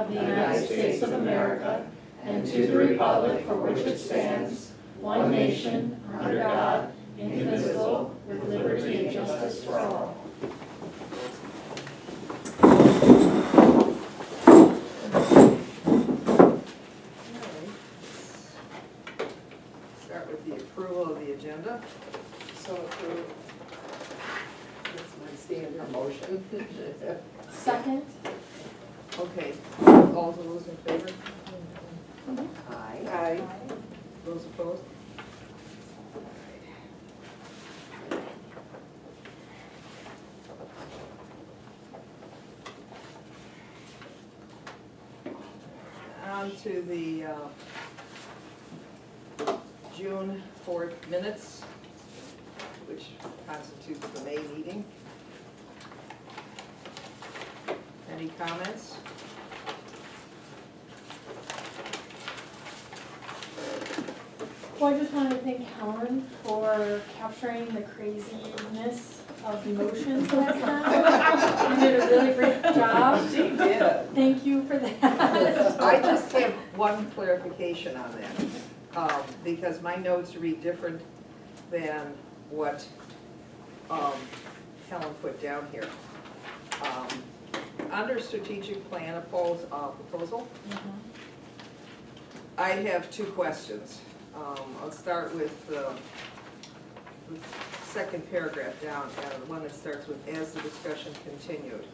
of the United States of America and to the republic for which it stands, one nation, under God, indivisible, with liberty and justice for all. Start with the approval of the agenda. So approved. That's my standard motion. Second. Okay, all those in favor? Aye. Aye. Those opposed? On to the June 4th minutes, which constitutes the May meeting. Any comments? Well, I just wanted to thank Helen for capturing the craziness of emotions last time. You did a really great job. She did. Thank you for that. I just have one clarification on that, because my notes read different than what Helen put down here. Under strategic plan proposal, I have two questions. I'll start with the second paragraph down, the one that starts with, as the discussion continued.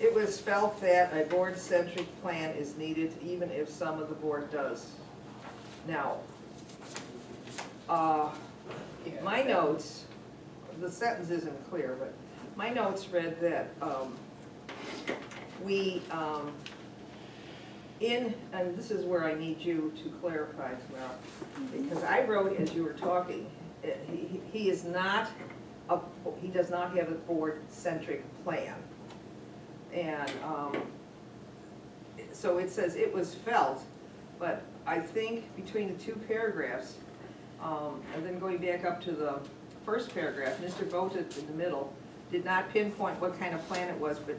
It was felt that a board-centric plan is needed even if some of the board does. Now, my notes, the sentence isn't clear, but my notes read that and this is where I need you to clarify, Tamara, because I wrote as you were talking, he does not have a board-centric plan. And so it says it was felt, but I think between the two paragraphs, and then going back up to the first paragraph, Mr. Voted in the middle did not pinpoint what kind of plan it was, but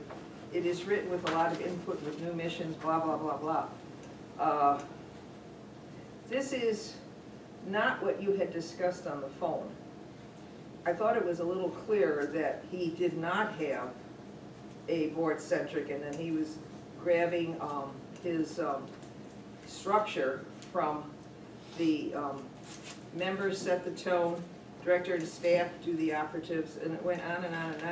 it is written with a lot of input with new missions, blah, blah, blah, blah. This is not what you had discussed on the phone. I thought it was a little clearer that he did not have a board-centric, and then he was grabbing his structure from the members set the tone, director and staff do the operatives, and it went on and on and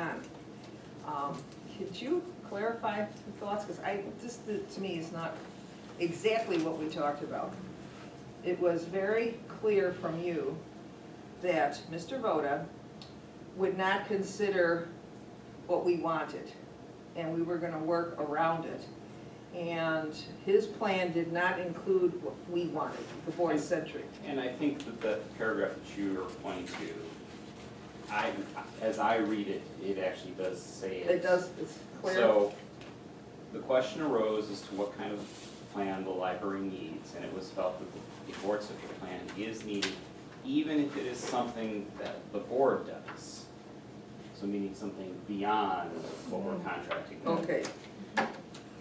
on. Could you clarify the thoughts? Because this to me is not exactly what we talked about. It was very clear from you that Mr. Voda would not consider what we wanted, and we were going to work around it. And his plan did not include what we wanted, the board-centric. And I think that the paragraph that you are pointing to, as I read it, it actually does say it. It does, it's clear. So the question arose as to what kind of plan the library needs, and it was felt that the board-centric plan is needed, even if it is something that the board does. So meaning something beyond what we're contracting with. Okay.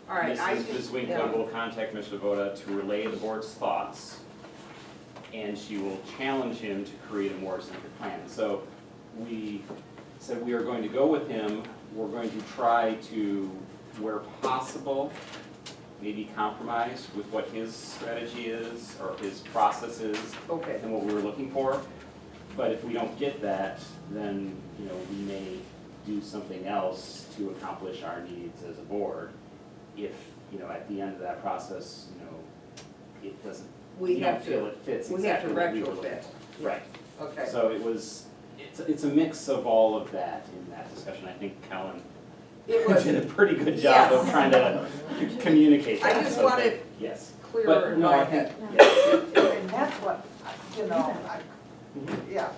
All right. Mrs. Winkler will contact Mr. Voda to relay the board's thoughts, and she will challenge him to create a more centric plan. So we said we are going to go with him. We're going to try to, where possible, maybe compromise with what his strategy is or his process is, okay, and what we were looking for. But if we don't get that, then we may do something else to accomplish our needs as a board. If at the end of that process, it doesn't. we don't have feel to. it fits We exactly have what we to were looking retrofit. for. Right. Okay. So it's a mix of all of that in that discussion. I think Helen did a pretty good job of trying to communicate that. I just wanted yes. clearer But in no, my I think head. And that's what, yeah.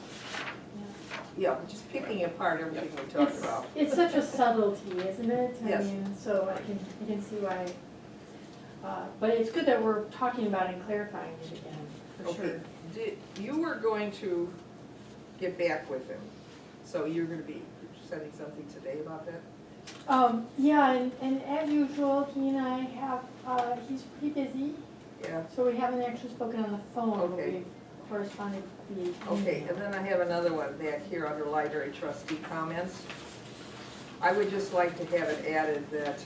Yeah, just picking apart everything we talked about. It's such a subtlety, isn't it? Yes. I mean, so I can see why. But it's good that we're talking about and clarifying it again, for Okay. sure. You were going to get back with him, so you're going to be sending something today about that? Yeah, and as usual, he and I have, he's pretty busy, Yeah, so we haven't actually spoken on the phone, but Okay. we've corresponded via email. okay, and then I have another one back here under library trustee comments. I would just like to have it added that,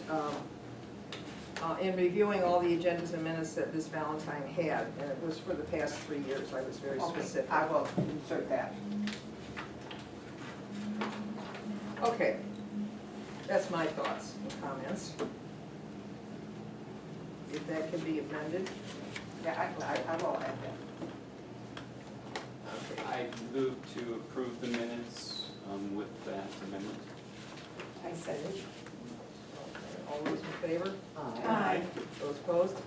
in reviewing all the agendas and minutes that Ms. Valentine had, and it was for the past 3 years, I was very Okay, specific. I will insert that. Okay, that's my thoughts and comments. If that can be amended. Yeah, I will add that. Okay. I move to approve the minutes with that amendment. I said it. All those in favor? Aye. Those opposed?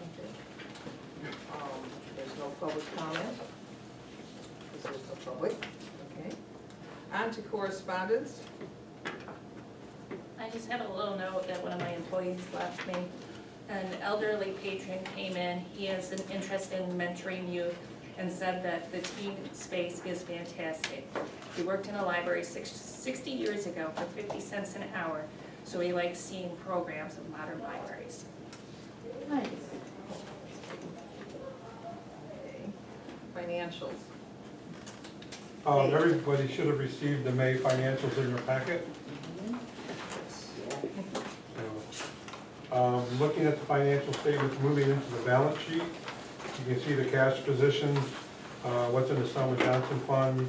Okay. There's no public comment. Because there's no public, okay. On to correspondence. I just have a little note that one of my employees left me. An elderly patron came in, he has an interest in mentoring youth and said that the teen space is fantastic. He worked in a library 60 years ago for 50 cents an hour, so he likes seeing programs of modern libraries. Nice. Okay. Financials. Everybody should have received the May financials in your packet. So, looking at the financial statements, moving into the balance sheet, you can see the cash position, what's in the Selma Johnson Fund,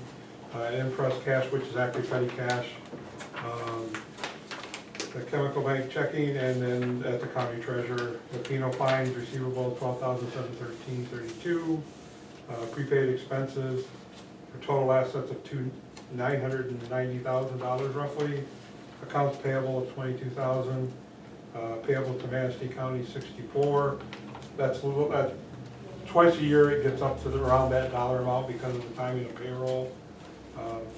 Impress cash, which is actually petty cash, the chemical bank checking, and then at the county treasurer, the penal fines receivable, $12,713.32, prepaid expenses, for total assets of $990,000 roughly, accounts payable of $22,000, payable to Manistee County 64. That's a little, twice a year it gets up to around that dollar amount because of the timing of payroll,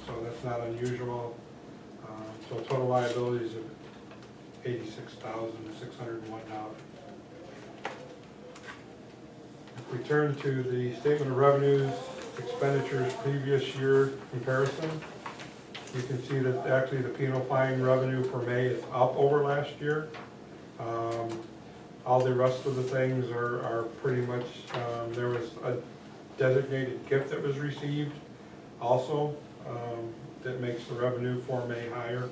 so that's not unusual. So total liabilities of $86,601. If we turn to the statement of revenues, expenditures previous year comparison, you can see that actually the penal fine revenue for May is up over last year. All the rest of the things are pretty much, there was a designated gift that was received also, that makes the revenue for May higher.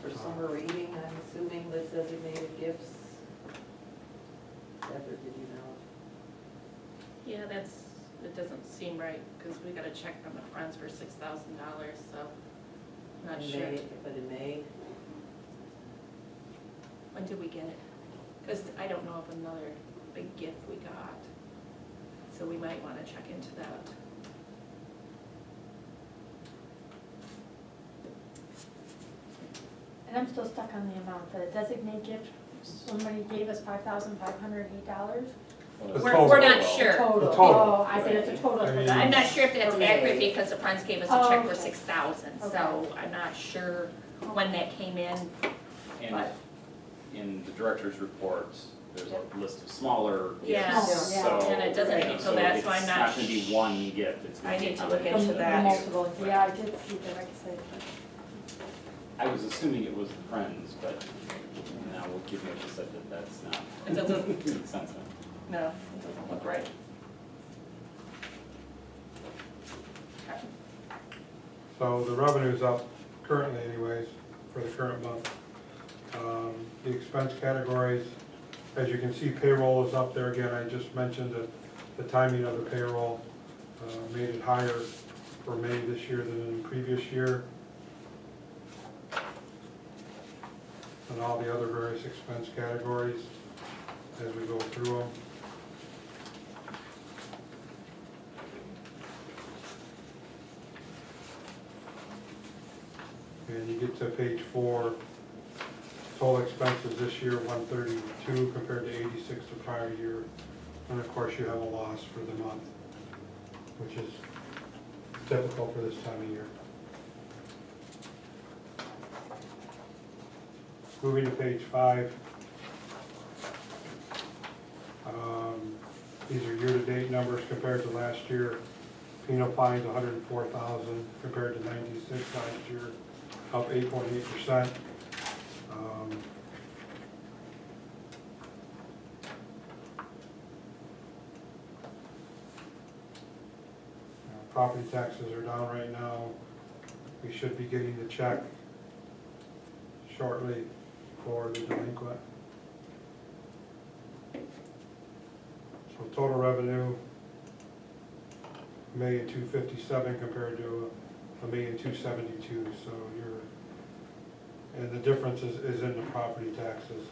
For summer reading, I'm assuming the designated gifts. Ever, did you know? Yeah, it doesn't seem right, because we got a check from a friends for $6,000, so not In sure. May, but in May, When did we get it? Because I don't know of another big gift we got, so we might want to check into that. And I'm still stuck on the amount, the designated gift, somebody gave us $5,508. We're not sure. Total, The total. oh, I think it's a total. I mean- I'm not sure if that's Okay. accurate because the Friends gave us a check for Okay. $6,000, so I'm not sure when that came in. And But- in the director's report, there's a list of smaller Yeah. gifts, Yeah. so. And it doesn't yeah, equal that, so I'm It's not not gonna be one gift, it's gonna I be need to a look combination. into that. Multiple, yeah, I did see that, like I said. I was assuming it was the Friends, but now we'll give me a said that that's not. It doesn't- Makes sense now. No, it doesn't look right. Okay. So the revenue's up currently anyways, for the current month. The expense categories, as you can see, payroll is up there again. I just mentioned that the timing of the payroll made it higher for May this year than in the previous year. And all the other various expense categories as we go through them. And you get to page 4, total expenses this year, 132 compared to 86 the prior year. And of course, you have a loss for the month, which is typical for this time of year. Moving to page 5. These are year-to-date numbers compared to last year. Penal fines, 104,000 compared to 96 last year. up 8.8%. Property taxes are down right now. We should be getting the check shortly for the delinquent. So total revenue, $1,257,000 compared to $1,272,000. So and the difference is in the property taxes.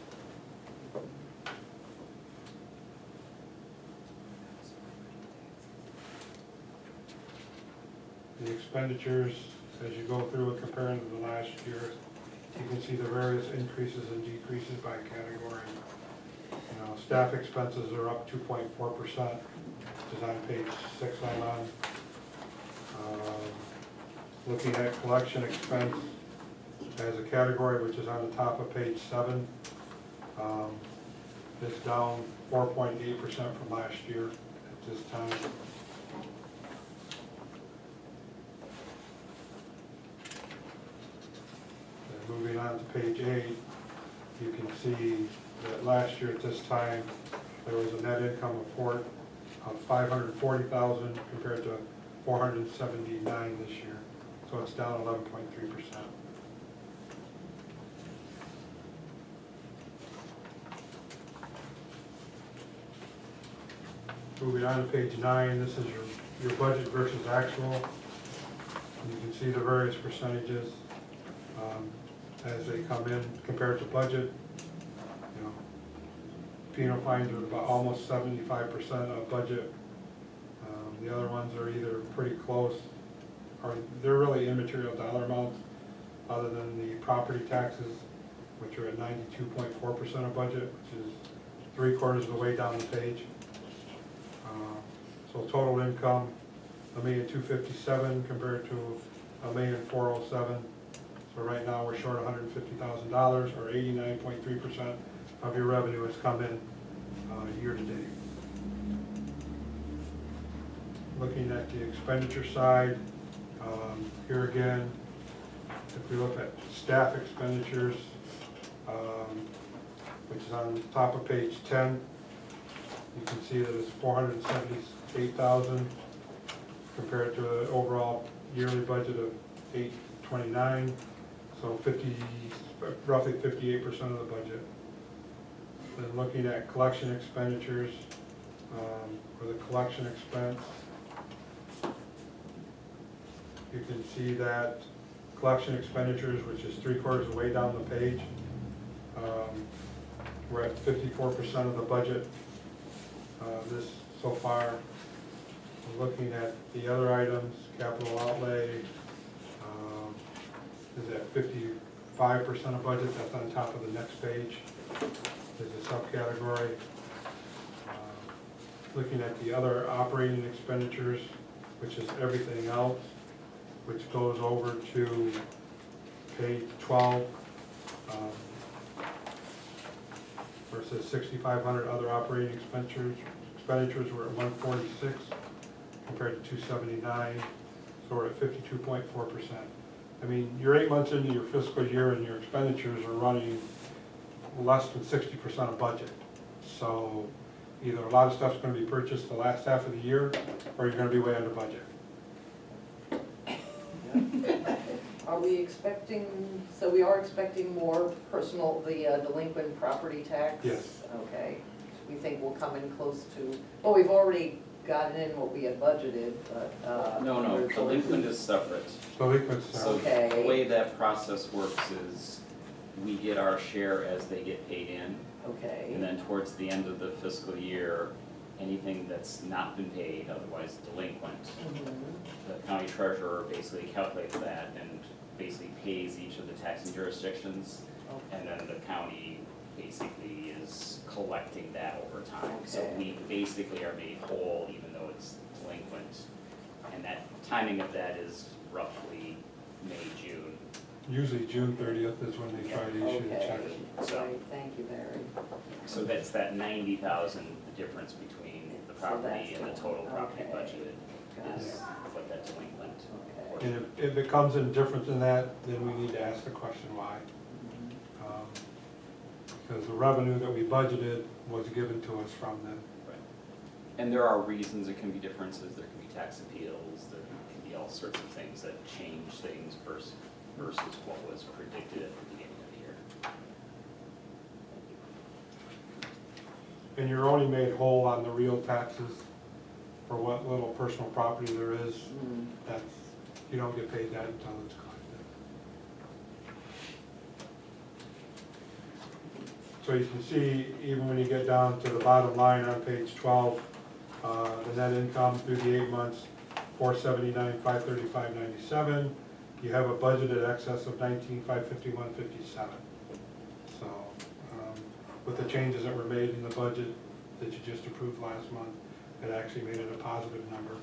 The expenditures, as you go through it comparing to the last year, you can see the various increases and decreases by category. You know, staff expenses are up 2.4%, which is on page 6 I'm on. Looking at collection expense as a category, which is on the top of page 7, it's down 4.8% from last year at this time. Moving on to page 8, you can see that last year at this time, there was a net income of $540,000 compared to $479,000 this year. So it's down 11.3%. Moving on to page 9, this is your budget versus actual. And you can see the various percentages. As they come in compared to budget. You know, penal fines are about almost 75% of budget. The other ones are either pretty close, or they're really immaterial dollar amounts, other than the property taxes, which are at 92.4% of budget, which is 3/4 of the way down the page. So total income, $1,257,000 compared to $1,407,000. So right now, we're short $150,000, or 89.3% of your revenue has come in year to date. Looking at the expenditure side, here again, if we look at staff expenditures, which is on the top of page 10, you can see that it's $478,000 compared to an overall yearly budget of $829,000. So roughly 58% of the budget. Then looking at collection expenditures, for the collection expense, you can see that collection expenditures, which is 3/4 of the way down the page, we're at 54% of the budget this so far. Looking at the other items, capital outlay, is at 55% of budget. That's on top of the next page. There's a subcategory. Looking at the other operating expenditures, which is everything else, which goes over to page 12, where it says 6,500 other operating expenditures. Expenditures were at 146 compared to 279, so we're at 52.4%. I mean, you're 8 months into your fiscal year and your expenditures are running less than 60% of budget. So either a lot of stuff's gonna be purchased the last half of the year, or you're gonna be way under budget. Are we expecting, so we are expecting more personal, the delinquent property tax? Yes. Okay, we think we'll come in close to, well, we've already gotten in what we had budgeted, but, No, delinquent is separate. Delinquents are, So Okay. the way that process works is we get our share as they get paid in, okay. and then towards the end of the fiscal year, anything that's not been paid, otherwise delinquent, Mhm. the county treasurer basically calculates that and basically pays each of the taxing jurisdictions, and then the county basically is collecting that over time. So Okay. we basically are made whole even though it's delinquent. And that timing of that is roughly May, June. usually June 30th is when they try to issue the check. Okay, So- great, thank you, Barry. So that's that 90,000, the difference between the So property that's and the total property okay. budgeted. is what that delinquent. And if it comes in different than that, then we need to ask the question why. Because the revenue that we budgeted was given to us from them. And there are reasons, it can be differences, there can be tax appeals, there can be all sorts of things that change things versus what was predicted at the beginning of the year. And you're only made whole on the real taxes for what little personal property there is. That's, you don't get paid that until it's collected. So you can see, even when you get down to the bottom line on page 12, the net income through the 8 months, 479, 535, 97. You have a budgeted excess of 19,551, 57. So, with the changes that were made in the budget that you just approved last month, it actually made it a positive number.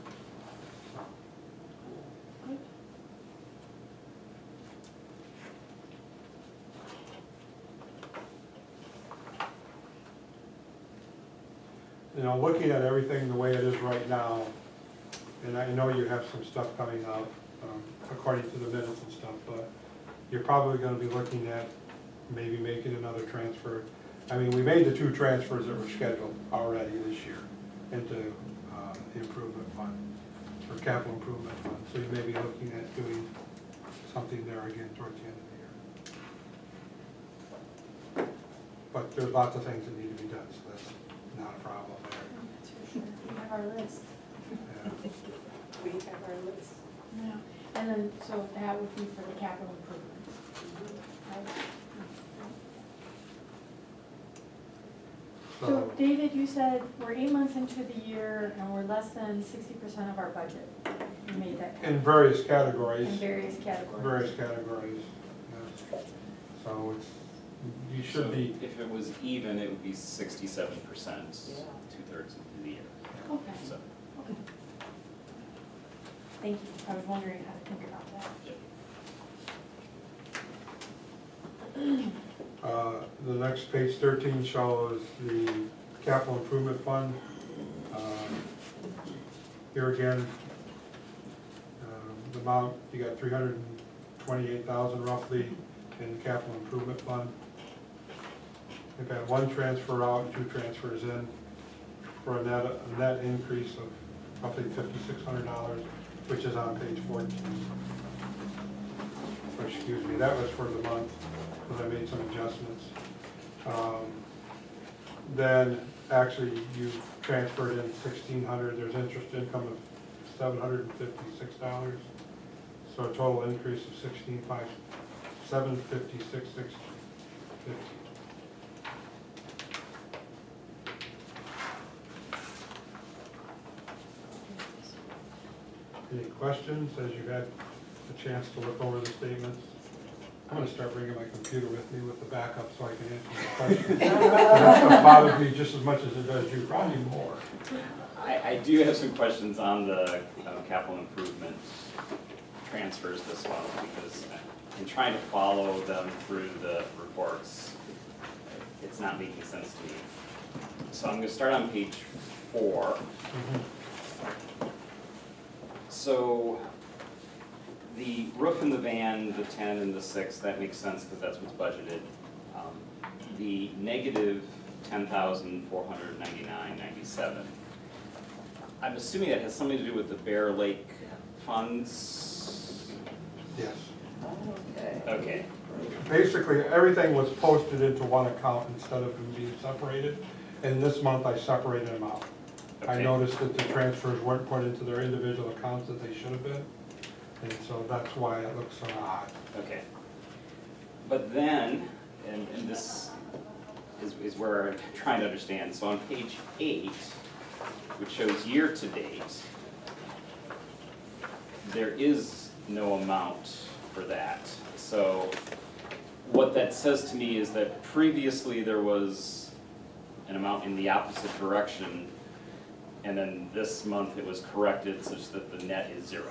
You know, looking at everything the way it is right now, and I know you have some stuff coming out, according to the minutes and stuff, but you're probably gonna be looking at maybe making another transfer. I mean, we made the 2 transfers that were scheduled already this year into the improvement fund, or capital improvement fund, so you may be looking at doing something there again towards the end of the year. But there's lots of things that need to be done, so that's not a problem there. That's for sure. We have our list. Yeah. We have our list. Yeah. And then, so that would be for the capital improvements. Right? So David, you said we're 8 months into the year and we're less than 60% of our budget. You made that In various categories. in various categories. Various categories, yes. So it's, you should So be, if it was even, it would be 67%, Yeah. 2/3 of the year. Okay, So, okay. Thank you. I was wondering how to think about that. the next page 13 shows the capital improvement fund. Here again, the amount, you got 328,000 roughly in the capital improvement fund. We've got 1 transfer out, 2 transfers in, for a net increase of roughly $5,600, which is on page 14. Or excuse me, that was for the month, because I made some adjustments. Then, actually, you transferred in $1,600, there's interest income of $756. So a total increase of $756,650. Any questions as you've had a chance to look over the statements? I'm gonna start bringing my computer with me with the backup so I can answer the questions. That stuff bothers me just as much as it does you, probably more. I do have some questions on the capital improvement transfers this month, because in trying to follow them through the reports, it's not making sense to me. So I'm gonna start on page 4. So the roof and the van, the 10 and the 6, that makes sense because that's what's budgeted. The negative 10,499.97. I'm assuming that has something to do with the Bear Lake funds? Yes. Okay. Okay, Basically, everything was posted into one account instead of them being separated. And this month I separated them out. I Okay. noticed that the transfers weren't put into their individual accounts that they should have been. And so that's why it looks so odd. okay. But then, and this is where I'm trying to understand, so on page 8, which shows year-to-date, there is no amount for that. So what that says to me is that previously there was an amount in the opposite direction, and then this month it was corrected such that the net is 0.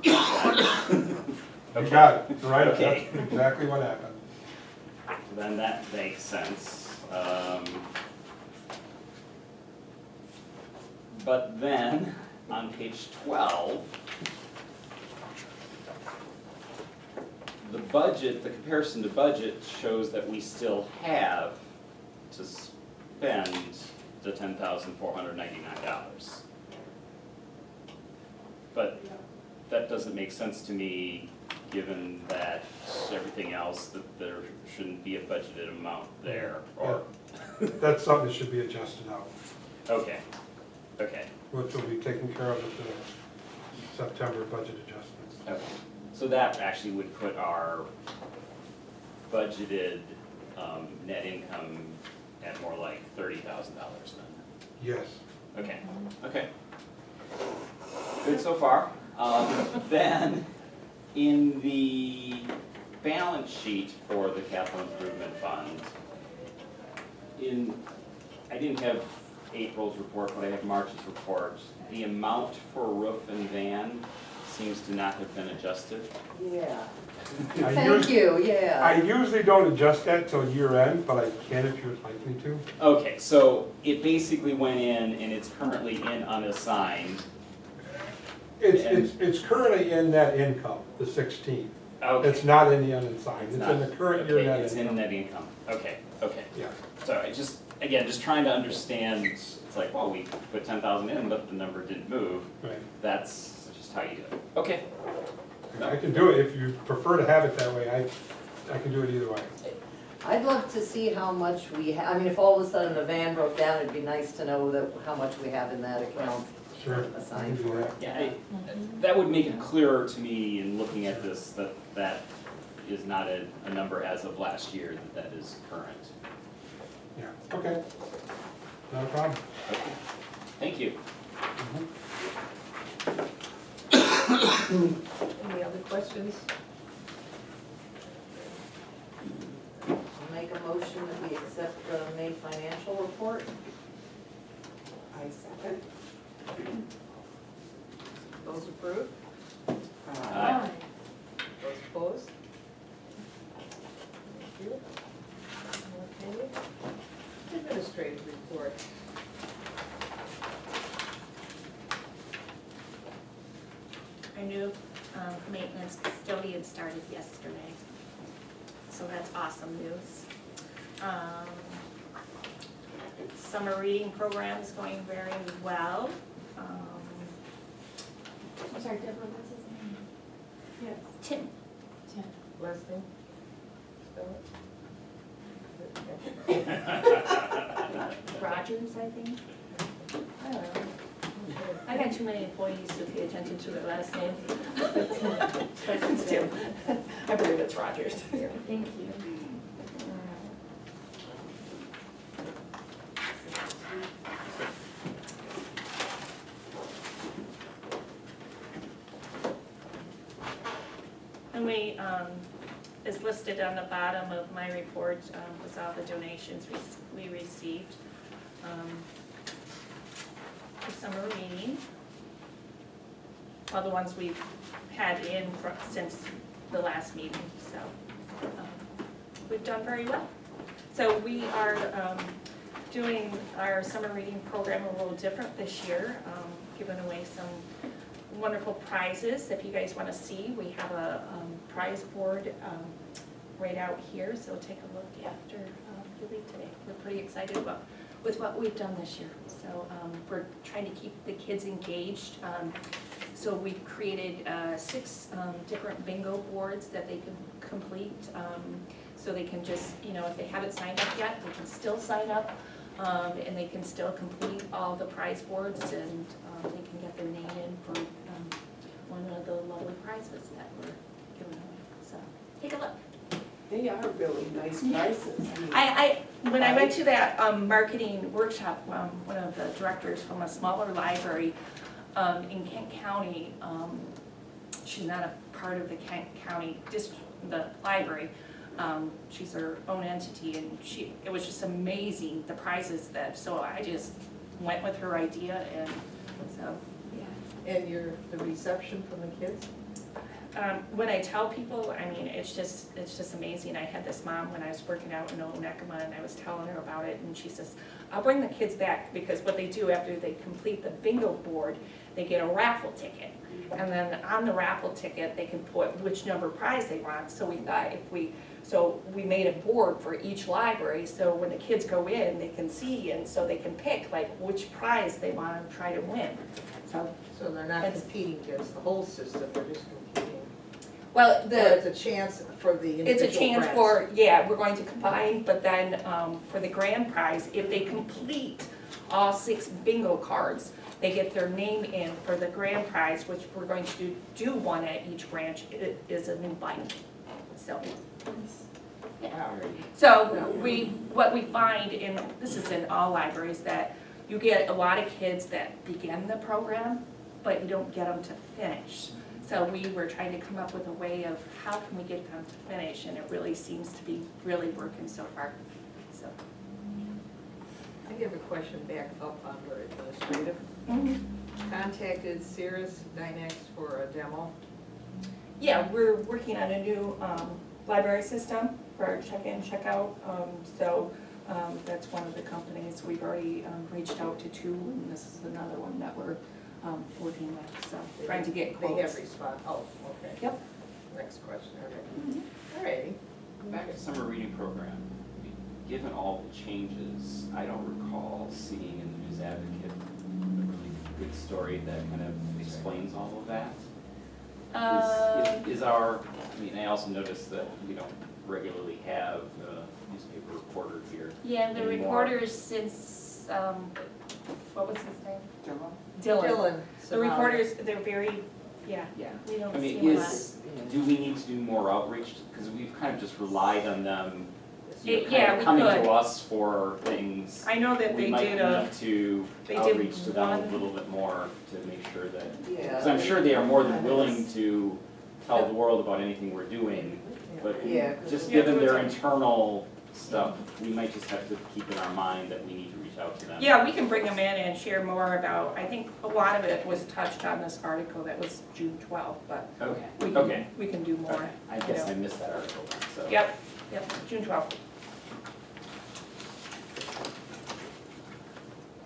You got it, right? Okay. That's exactly what happened. Then that makes sense. But then, on page 12, the budget, the comparison to budget shows that we still have to spend the $10,499. But that doesn't make sense to me, given that everything else, that there shouldn't be a budgeted amount there, or, That's something that should be adjusted out, okay, okay. which will be taken care of at the September budget adjustments. Okay, so that actually would put our budgeted net income at more like $30,000 then. Yes. Okay, okay. Good so far. Then, in the balance sheet for the capital improvement fund, I didn't have April's report, but I have March's report. The amount for roof and van seems to not have been adjusted. Yeah. I Thank you, I yeah. usually don't adjust that till year end, but I can if you would like me to. Okay, so it basically went in and it's currently in unassigned. It's currently in net income, the 16. Okay. It's not in the unassigned, it's not- in the current year okay, net it's in income. net income. Okay, okay. Yeah, So I just, again, just trying to understand, it's like, well, we put 10,000 in, but the number didn't move. right. That's just how you do it. Okay. I can do it, if you prefer to have it that way, I can do it either way. I'd love to see how much we have, I mean, if all of a sudden the van broke down, it'd be nice to know that, how much we have in that account Sure. assigned I can do for it. that. Yeah, that would make it clearer to me in looking at this, that that is not a number as of last year, that is current. Yeah, okay. Not a problem. Okay. Thank you. Any other questions? I'll make a motion that we accept the May financial report. I second. Those approved? Aye. Those opposed? Thank you. Okay. Administrative report. Our new maintenance custodian started yesterday, so that's awesome news. Summer reading program is going very well. I'm sorry, Deborah, what's his name? Yes. Tim, Tim. Last name? Spell Rogers, I think. it? I got too many employees to pay attention to their last name. But it's Tim. I believe it's Rogers. Thank you. And we, is listed on the bottom of my report, was all the donations we received. For summer reading. All the ones we've had in since the last meeting, so, we've done very well. So we are, doing our summer reading program a little different this year, giving away some wonderful prizes. If you guys want to see, we have a prize board right out here, so take a look after you leave today. We're pretty excited with what we've done this year. So we're trying to keep the kids engaged. So we've created 6 different bingo boards that they can complete. So they can just, if they haven't signed up yet, they can still sign up. And they can still complete all the prize boards, and they can get their name in for one of the lovely prizes that we're giving away. So take a look. They are really nice prices. When I went to that marketing workshop, one of the directors from a smaller library in Kent County, she's not a part of the Kent County the library. She's her own entity, and it was just amazing, the prizes so I just went with her idea, and so, yeah. And the reception from the kids? When I tell people, I mean, it's just amazing. I had this mom when I was working out in Old Necoma, and I was telling her about it, and she says, I'll bring the kids back, because what they do after they complete the bingo board, they get a raffle ticket. And then on the raffle ticket, they can put which number prize they want. So we thought so we made a board for each library, so when the kids go in, they can see, and so they can pick like which prize they want to try to win. So, So they're not competing against the whole system, they're just competing. well, Or the, it's a chance for the individual it's a chance grants. for, yeah, we're going to combine, but then for the grand prize, if they complete all 6 bingo cards, they get their name in for the grand prize, which we're going to do one at each branch. It is a new bike. So, so what we find in, this is in all libraries, that you get a lot of kids that begin the program, but you don't get them to finish. So we were trying to come up with a way of how can we get them to finish, and it really seems to be really working so far, so. I have a question back up under administrative. Contacted Cirrus Dynex for a demo. Yeah, we're working on a new library system for our check-in, check-out. So that's one of the companies. We've already reached out to 2, and this is another one that we're working with, so trying to get They have quotes. respond, oh, okay. Yep. Next question, okay. All righty. Back to summer reading program. Given all the changes, I don't recall seeing in the News Advocate a really good story that kind of explains all of that. Is our, I mean, I also noticed that we don't regularly have a newspaper reporter here. Yeah, the anymore. reporters since, what was his name? Dylan. Dylan. The Somali. reporters, they're very, yeah, Yeah. we don't I see mean, them a lot. do we need to do more outreach? Because we've kind of just relied on them, you know, Yeah, kind of we coming could. to us for things. I know that We they might did a, need to they did outreach to them a one- little bit more to make sure that, Yeah. because I'm sure they are more than willing to tell the world about anything we're doing, but Yeah, 'cause just Yeah, given there their was internal stuff, we might just have to keep in our mind that we need to reach out to them. yeah, we can bring them in and share more about, I think a lot of it was touched on this article that was June 12th, but Okay, we can, okay. we can do more. Okay. I you guess know. I missed that article then, so. Yep, June 12th.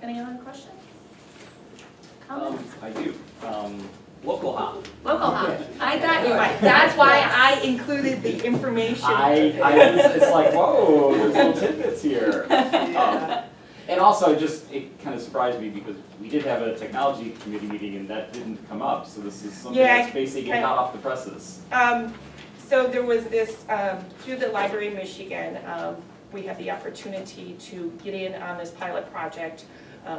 Any other questions? Comments? I do. Local hop. Local hop. I thought you might, that's why I included the information. It's like, whoa, there's little tidbits here. And also, it kind of surprised me because we did have a technology committee meeting and that didn't come up, so this is something Yeah, that's basically hot off the presses. So there was this, through the Library of Michigan, we had the opportunity to get in on this pilot project.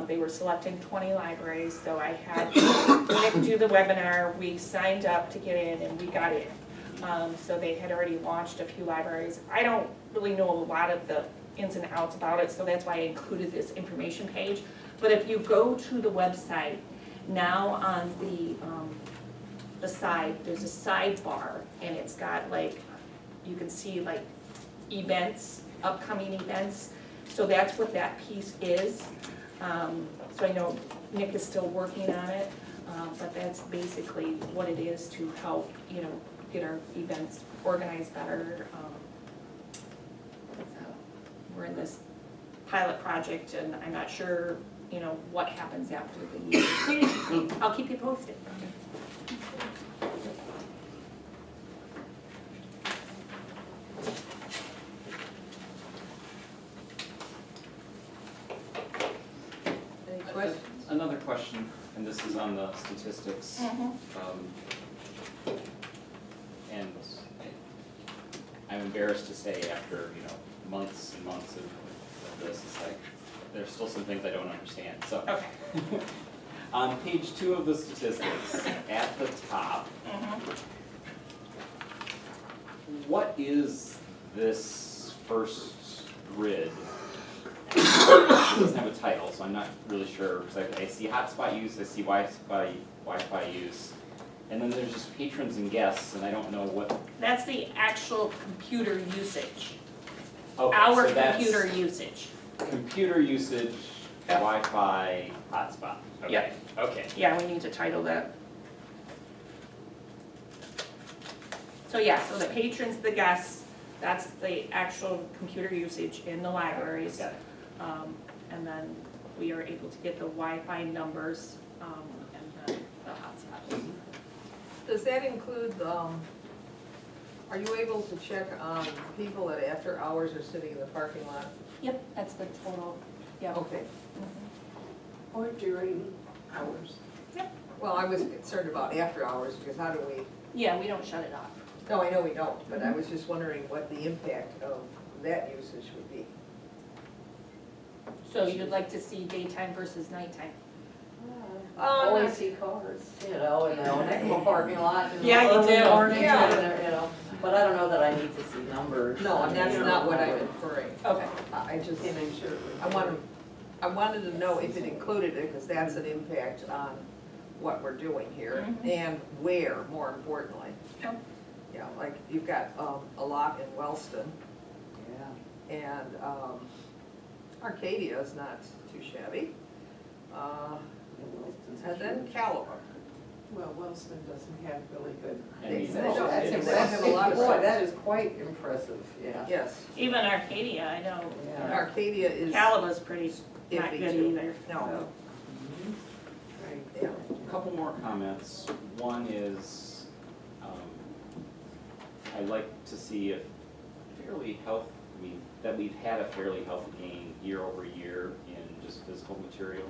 They were selecting 20 libraries, so I had Nick do the webinar, we signed up to get in and we got in. So they had already launched a few libraries. I don't really know a lot of the ins and outs about it, so that's why I included this information page. But if you go to the website, now on the side, there's a sidebar, and it's got like, you can see like events, upcoming events. So that's what that piece is. So I know Nick is still working on it, but that's basically what it is to help, get our events organized better. So we're in this pilot project, and I'm not sure, what happens after the year. I'll keep you posted. Any questions? Another question, and this is on the statistics. And I'm embarrassed to say after, months and months of this, it's like, there's still some things I don't understand, so. Okay. On page 2 of the statistics, at the top, what is this first grid? It doesn't have a title, so I'm not really sure, because I see hotspot use, I see Wi-Fi use, and then there's just patrons and guests, and I don't know what. That's the actual computer usage. Okay, Our so that's computer usage. computer usage, Yep. Wi-Fi, hotspot. Okay. Yep. Okay. Yeah, we need to title that. So yeah, so the patrons, the guests, that's the actual computer usage in the libraries. Got it. and then we are able to get the Wi-Fi numbers, and the hotspots. Does that include, are you able to check on people that after hours are sitting in the parking lot? Yep, that's the total, yeah. Okay, Or during hours. well, I was concerned about after hours, because how do we, Yeah, we don't shut it off. no, I know we don't, but I was just wondering what the impact of that usage would be. So you'd like to see daytime versus nighttime? Always see cars, you know, in the Nickel parking lot in the Yeah, you early do. morning, you Yeah. know, but I don't know that I need to see numbers. No, and that's not what I'm I would- inferring. Okay. I just, And I'm sure it would. I wanted to know if it included it, because that's an impact on what we're doing here, Mhm. and where, more importantly. Yep. Yeah, like, you've got a lot in Wellston, Yeah. and Arcadia is not too shabby. And then Calabar. Well, Wellston doesn't have really good. And They these- don't. That's They impressive. have a lot of Boy, sites. that is quite impressive, yeah. Yes, Even Arcadia, I know. Yeah. Arcadia is Calaba's pretty not iffy good too. either. No. so. Right. Yeah. A couple more comments. One is, I'd like to see a fairly that we've had a fairly healthy gain year over year in just physical material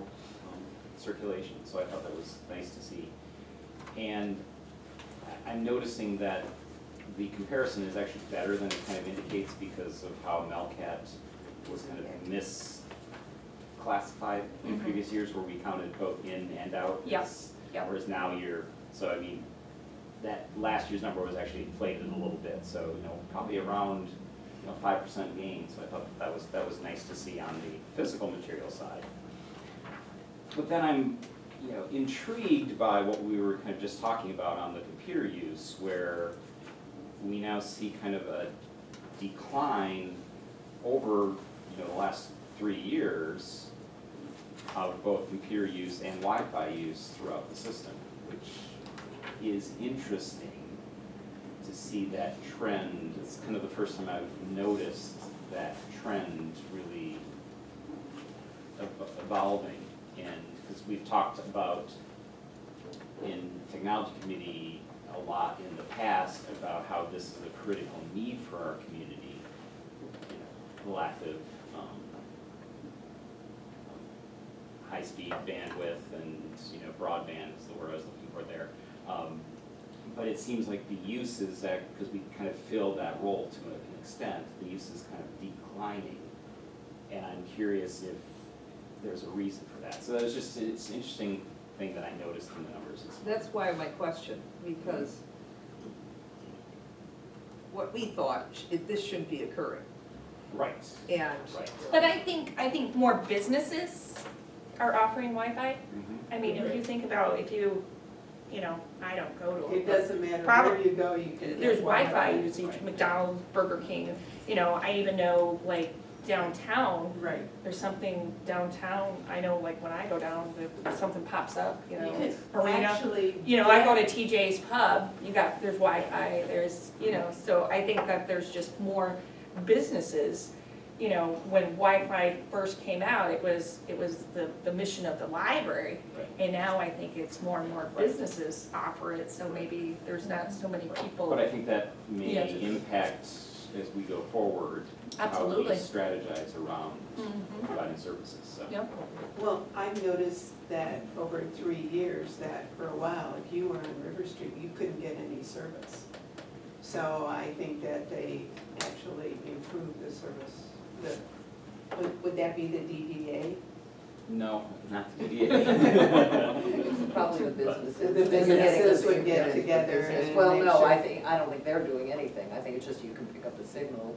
circulation, so I thought that was nice to see. And I'm noticing that the comparison is actually better than it kind of indicates because of how Melcat was kind of misclassified in Mhm. previous years where we counted both in and out. Yep, yep. Whereas now so I mean, that last year's number was actually inflated a little bit, so, probably around, 5% gain, so I thought that was nice to see on the physical material side. But then I'm, intrigued by what we were kind of just talking about on the computer use, where we now see kind of a decline over, the last 3 years of both computer use and Wi-Fi use throughout the system, which is interesting to see that trend. It's kind of the first time I've noticed that trend really evolving. And because we've talked about in technology committee a lot in the past about how this is a critical need for our community, the lack of high-speed bandwidth and, broadband is the word I was looking for there. But it seems like the use is that, because we kind of fill that role to an extent, the use is kind of declining. And I'm curious if there's a reason for that. So it's an interesting thing that I noticed in the numbers. That's why my question, because what we thought, this shouldn't be occurring, Right, and. right. But I think more businesses are offering Wi-Fi. Mhm. I mean, if you think about, I don't go to. It doesn't matter Probably- where you go, you can. There's get Wi-Fi usage, Right. McDonald's, Burger King, I even know like downtown, Right. there's something downtown, I know like when I go down, something pops up, Because arena. actually. I go to TJ's Pub, there's Wi-Fi, there's, so I think that there's just more businesses. When Wi-Fi first came out, it was the mission of the library. Right. And now I think it's more and more businesses offer it, so maybe there's not so many people. But I think that may Yeah. impact as we go forward, how we Absolutely. strategize around Mhm. providing services, so. Yep. Well, I've noticed that over 3 years, that for a while, if you were on River Street, you couldn't get any service. So I think that they actually improved the service. Would that be the DDA? No, not the DDA. Probably the businesses. The They're businesses getting would get the together business. and Well, make no, sure- I don't think they're doing anything, I think it's just you can pick up the signal.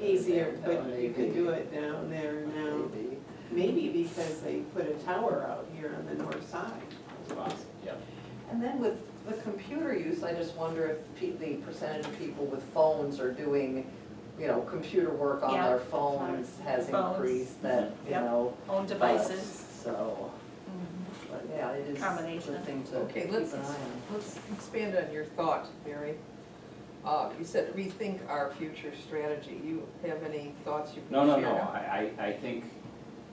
Easier, but Maybe. you could do it down there now. Maybe. Maybe because they put a tower out here on the north side. It's possible, yeah. And then with the computer use, I just wonder if the percentage of people with phones are doing, computer work on Yeah. their phones has Phones. increased, that, Yep. Own devices. So, Mhm. but yeah, it is a Combination. good thing to Okay, keep let's an eye on. expand on your thought, Mary. You said rethink our future strategy. You have any thoughts you can No, share? I think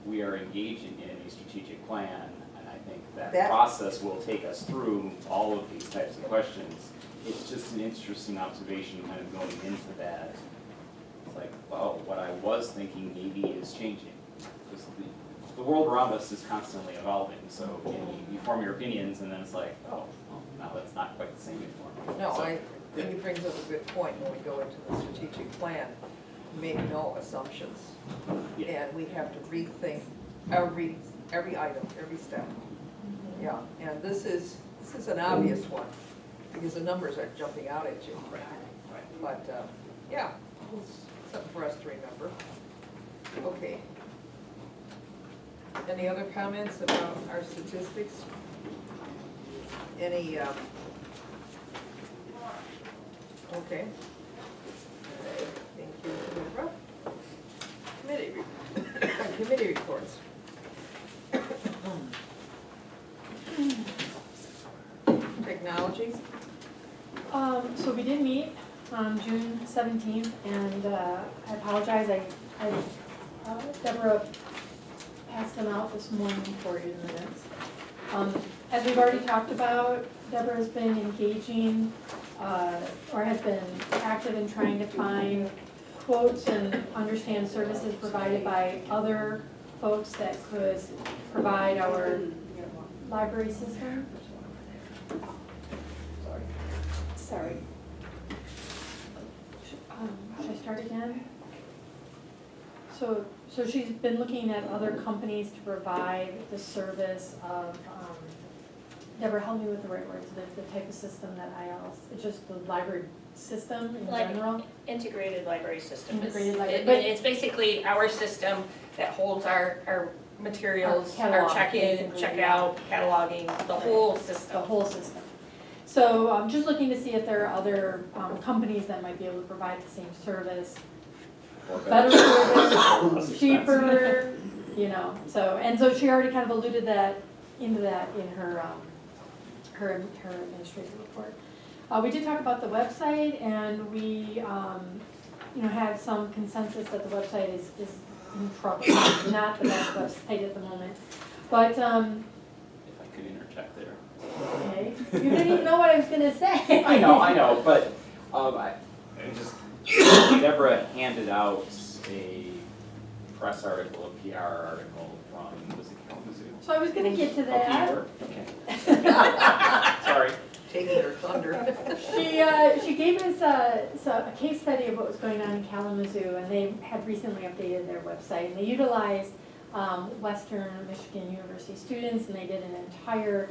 we are engaging in a strategic plan, and I think that That- process will take us through all of these types of questions. It's just an interesting observation kind of going into that. It's like, oh, what I was thinking maybe is changing. Just the world around us is constantly evolving, so you know, you form your opinions and then it's like, oh, well, now that's not quite the same anymore. No, So, I think it brings up a good point when we go into the strategic plan. Make no assumptions. Yeah. And we have to rethink every item, every step. Yeah, and this is an obvious one, because the numbers are jumping out at you. Right. But, yeah, it's something for us to remember. Okay. Any other comments about our statistics? Any, okay. Thank you, Deborah. Committee reports. Technology. So we did meet on June 17th, and I apologize, Deborah passed them out this morning for you in minutes. As we've already talked about, Deborah has been engaging, or has been active in trying to find quotes and understand services provided by other folks that could provide our library system. Sorry. Should I start again? So she's been looking at other companies to provide the service of, Deborah, help me with the right words, the type of system that it's just the library system in Like- general? Integrated library system. Integrated library, It- but- It's basically our system that holds our materials, Our our catalog, check-in, basically, check-out, cataloging, the whole The system. whole system. So I'm just looking to see if there are other companies that might be able to provide the same service, Or better less service, expensive. cheaper, you know, so she already kind of alluded into that in her administrative report. We did talk about the website, and we, had some consensus that the website is in trouble. It's not the best website at the moment, but, If I could interject there. okay, you didn't even know what I was gonna say. I know, but I just, Deborah handed out a press article, a PR article from, was it Kalamazoo? So I was gonna get to Oh, that. you were? Okay. Sorry. Taking her thunder. She gave us a case study of what was going on in Kalamazoo, and they had recently updated their website, and they utilized Western Michigan University students, and they did an entire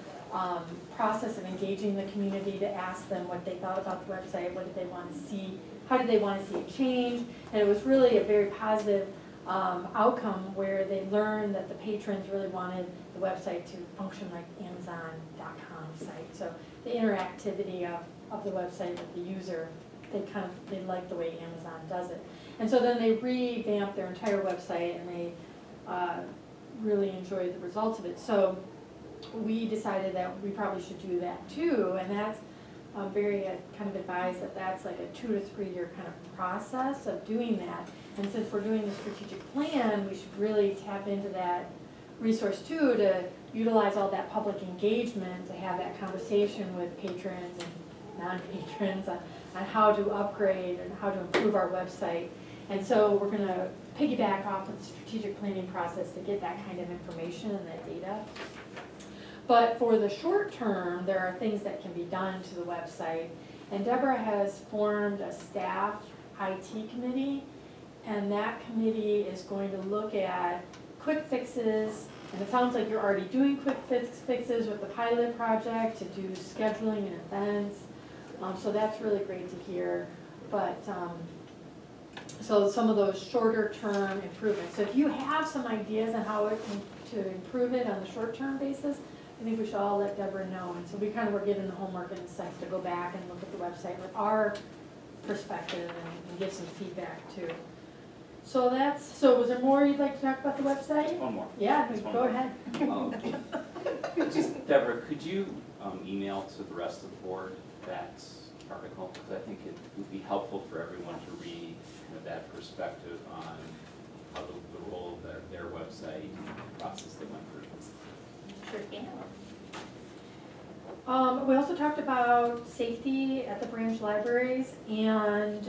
process of engaging the community to ask them what they thought about the website, what did they want to see, how did they want to see it change, and it was really a very positive outcome where they learned that the patrons really wanted the website to function like Amazon.com site. So the interactivity of the website with the user, they like the way Amazon does it. And so then they revamped their entire website, and they really enjoyed the results of it. So we decided that we probably should do that too, and that's very kind of advised that that's like a 2 to 3 year kind of process of doing that. And since we're doing the strategic plan, we should really tap into that resource too, to utilize all that public engagement, to have that conversation with patrons and non-patrons on how to upgrade and how to improve our website. And so we're gonna piggyback off of the strategic planning process to get that kind of information and that data. But for the short term, there are things that can be done to the website. And Deborah has formed a staff IT committee, and that committee is going to look at quick fixes. And it sounds like you're already doing quick fixes with the pilot project to do scheduling and events. So that's really great to hear. But so some of those shorter term improvements. So if you have some ideas on how to improve it on the short term basis, I think we should all let Deborah know. And so we kind of were given the homework in a sense to go back and look at the website with our perspective and give some feedback too. So was there more you'd like to talk about the website? Just one more. Yeah, Just one go more. ahead. Just, Deborah, could you email to the rest of the board that article? Because I think it would be helpful for everyone to read kind of that perspective on how the role of their website and process they went through. Sure can. We also talked about safety at the branch libraries, and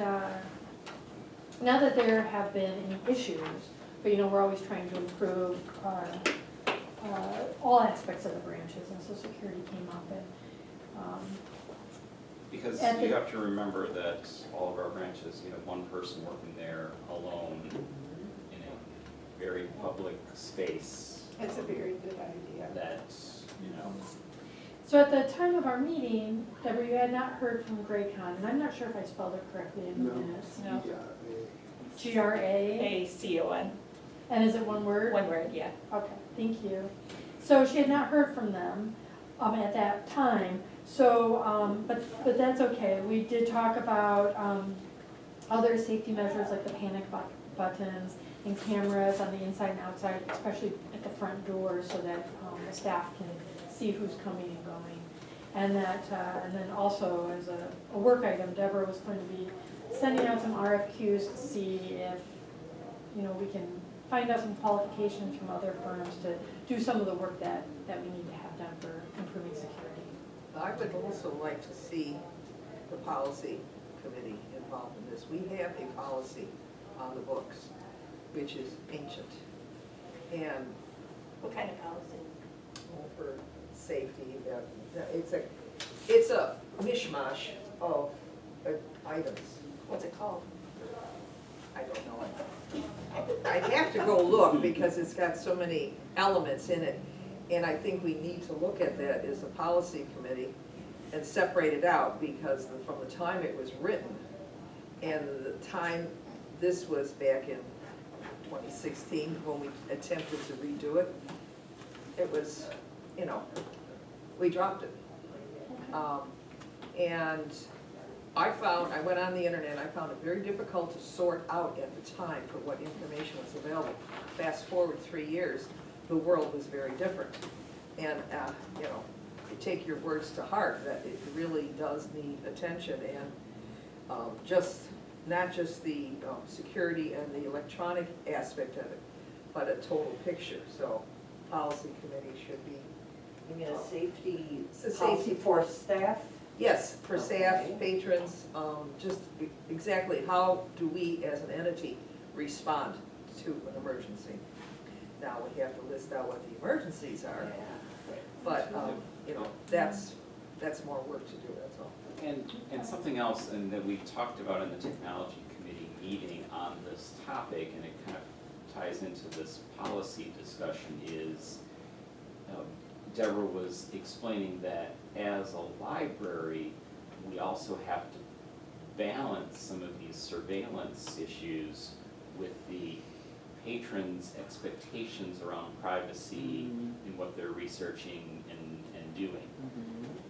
not that there have been any issues, but you know, we're always trying to improve all aspects of the branches, and so security came up, and Because At you the- have to remember that all of our branches, you have one person working there alone in a very public space. That's a very good idea. That, you know, so at the time of our meeting, Deborah, you had not heard from Graycon, and I'm not sure if I spelled it correctly in the minutes. No. G-R-A, A-C-O-N, and is it one word? one word, yeah. Okay, thank you. So she had not heard from them at that time, so, but that's okay. We did talk about other safety measures like the panic buttons and cameras on the inside and outside, especially at the front door, so that the staff can see who's coming and going. And that, and then also as a work item, Deborah was going to be sending out some RFQs to see if, you know, we can find out some qualifications from other firms to do some of the work that we need to have done for improving security. I would also like to see the policy committee involved in this. We have a policy on the books, which is ancient, and What kind of policy? for safety, it's a mishmash of items. What's it called? I don't know it. I'd have to go look because it's got so many elements in it. And I think we need to look at that as a policy committee and separate it out, because from the time it was written and the time, this was back in 2016 when we attempted to redo it, it was, you know, we dropped it. And I went on the internet, I found it very difficult to sort out at the time for what information was available. Fast forward 3 years, the world was very different. And, you know, you take your words to heart, that it really does need attention, and not just the security and the electronic aspect of it, but a total picture. So policy committee should be, You mean a safety It's a policy safety- for staff? yes, for staff, Okay. patrons, just exactly how do we as an entity respond to an emergency? Now, we have to list out what the emergencies are, but, you know, that's more work to do, that's all. and something else, and that we talked about in the technology committee meeting on this topic, and it kind of ties into this policy discussion, is Deborah was explaining that as a library, we also have to balance some of these surveillance issues with the patrons' expectations around privacy and what they're researching and doing.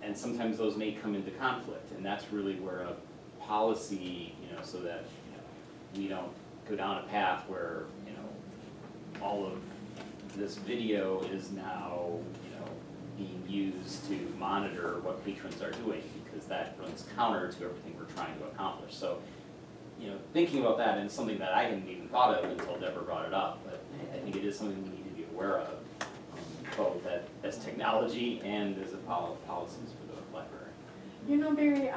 And sometimes those may come into conflict, and that's really where a policy, you know, so that, you know, we don't go down a path where, you know, all of this video is now, you know, being used to monitor what patrons are doing, because that runs counter to everything we're trying to accomplish. So, you know, thinking about that, and something that I hadn't even thought of until Deborah brought it up, but I think it is something we need to be aware of, both as technology and as a policies for the library. You know, Barry,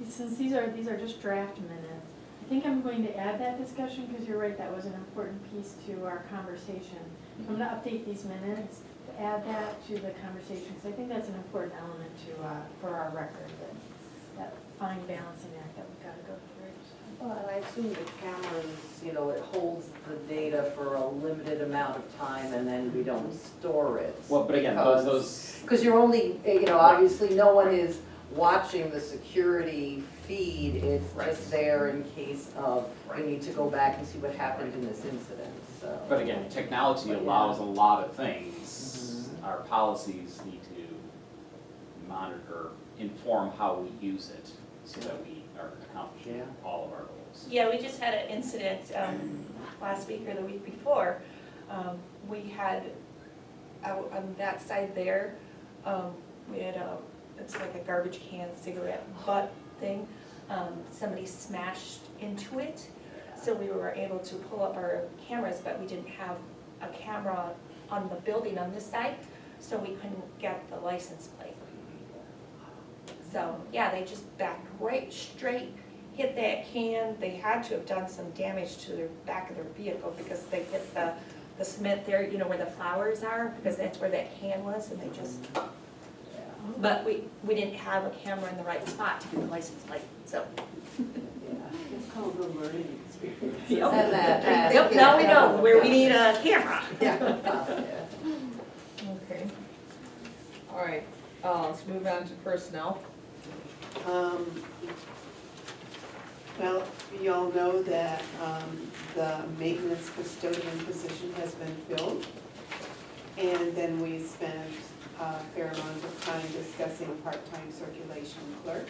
since these are just draft minutes, I think I'm going to add that discussion, because you're right, that was an important piece to our conversation. I'm gonna update these minutes to add that to the conversation, because I think that's an important element for our record, that fine balancing act that we've gotta go through. Well, and I assume the cameras, you know, it holds the data for a limited amount of time and then we don't store it. Well, but again, those. Because you're only, you know, obviously no one is watching the security feed, it's Right. just there in case of, we Right. need to go back and see what happened in this incident, so. But again, technology allows a lot of things. Our policies need to monitor, inform how we use it, so that we are accomplishing Yeah. all of our goals. Yeah, we just had an incident last week or the week before. We had out on that side there, we had it's like a garbage can cigarette butt thing. Somebody smashed into it. So we were able to pull up our cameras, but we didn't have a camera on the building on this side, so we couldn't get the license plate. So, yeah, they just backed right straight, hit that can. They had to have done some damage to their back of their vehicle because they hit the cement there, you know, where the flowers are, because that's where that can was, and they just, but we didn't have a camera in the right spot to get the license plate, so. It's called a learning experience. Yep. And that. Yep, now we know where we need a camera. Okay. All right, let's move on to personnel. Well, you all know that the maintenance custodian position has been filled. And then we spent a fair amount of time discussing part-time circulation clerk.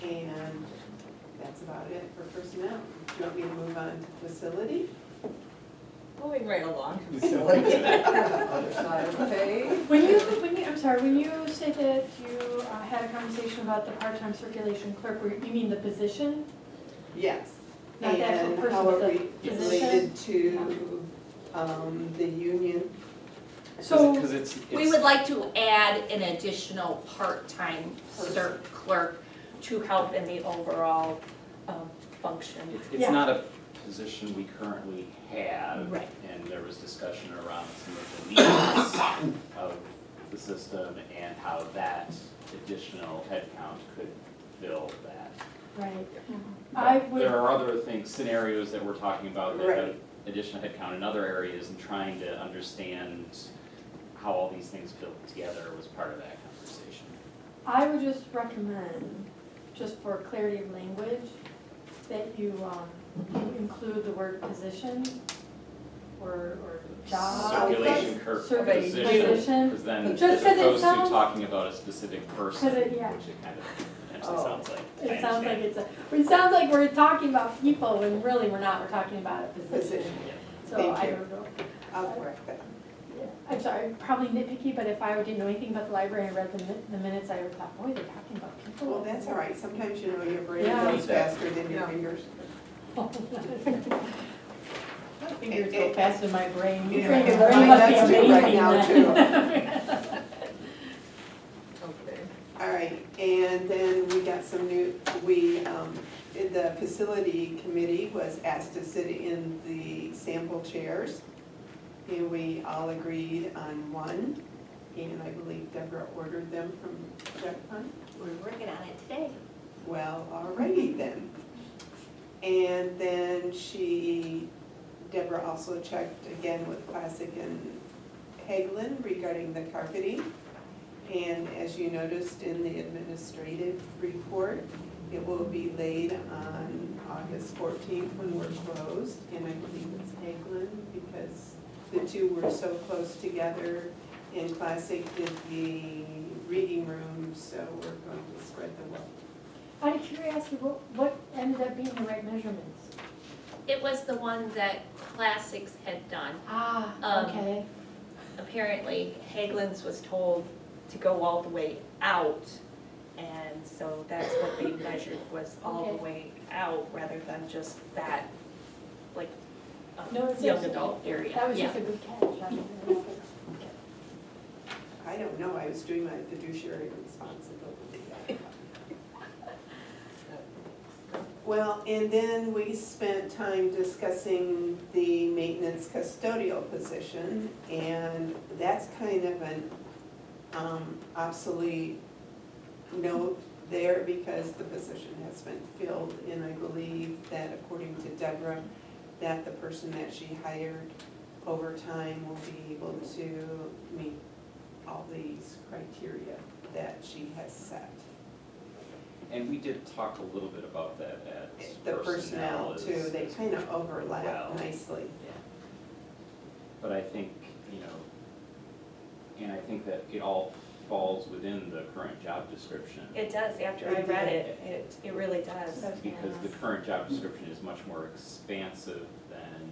And that's about it for personnel. Do you want me to move on to facility? Moving right along to facility. Other side of the page. When you, I'm sorry, when you say that you had a conversation about the part-time circulation clerk, you mean the position? Yes. Not the actual And person, how but are the we position? related to the union? So, Because it's. We would like to add an additional part-time cert clerk to help in the overall function. It's Yeah. not a position we currently have. Right. And there was discussion around some of the needs of the system and how that additional headcount could fill that. right. I But would, there are other things, scenarios that we're talking about that have Right. additional headcount in other areas, and trying to understand how all these things fit together was part of that conversation. I would just recommend, just for clarity of language, that you include the word position or job. Circulation clerk Survey position, position. because then as Just 'cause it opposed to sounds- talking about a specific person, 'Cause it- yeah. which it kind of potentially Oh. sounds like. I It sounds like understand. it sounds like we're talking about people when really we're not, we're talking about a position. Position. So Thank I you. don't know. I'll correct that. Yeah. I'm sorry, probably nitpicky, but if I didn't know anything about the library and read the minutes, I would have thought, boy, they're talking about people. Well, that's all right. Sometimes, you know, your brain Yeah. goes faster than your Yeah. fingers. My fingers go faster than my brain. Your Yeah, brain and must mine be does too right amazing now, then. Okay. All right, and then we got some new, the facility committee was asked to sit in the sample chairs. And we all agreed on one, and I believe Deborah ordered them from Jeff Hunt. We're working on it today. Well, alrighty then. And then Deborah also checked again with Classic and Hagelin regarding the carpeting. And as you noticed in the administrative report, it will be laid on August 14th when we're closed. And I believe it's Hagelin because the two were so close together. And Classic did the reading room, so we're going to spread the wealth. Out of curiosity, what ended up being the right measurements? It was the one that Classics had done. Ah, okay. Apparently, Hagelin's was told to go all the way out, and so that's what they measured, was all the Okay. way out, rather than just that, like, No, it's young just- adult area. That was Yeah. just a good catch. I mean, okay. I don't know, I was doing my fiduciary responsibility. Well, and then we spent time discussing the maintenance custodial position, and that's kind of an obsolete note there because the position has been filled, and I believe that according to Deborah, that the person that she hired over time will be able to meet all these criteria that she has set. And we did talk a little bit about that at The personnel as- too, they kind of well. overlap nicely. But I think, you know, and I think that it all falls within the current job description. It does, after I read it, it really does. That's Because the nice. current job description is much more expansive than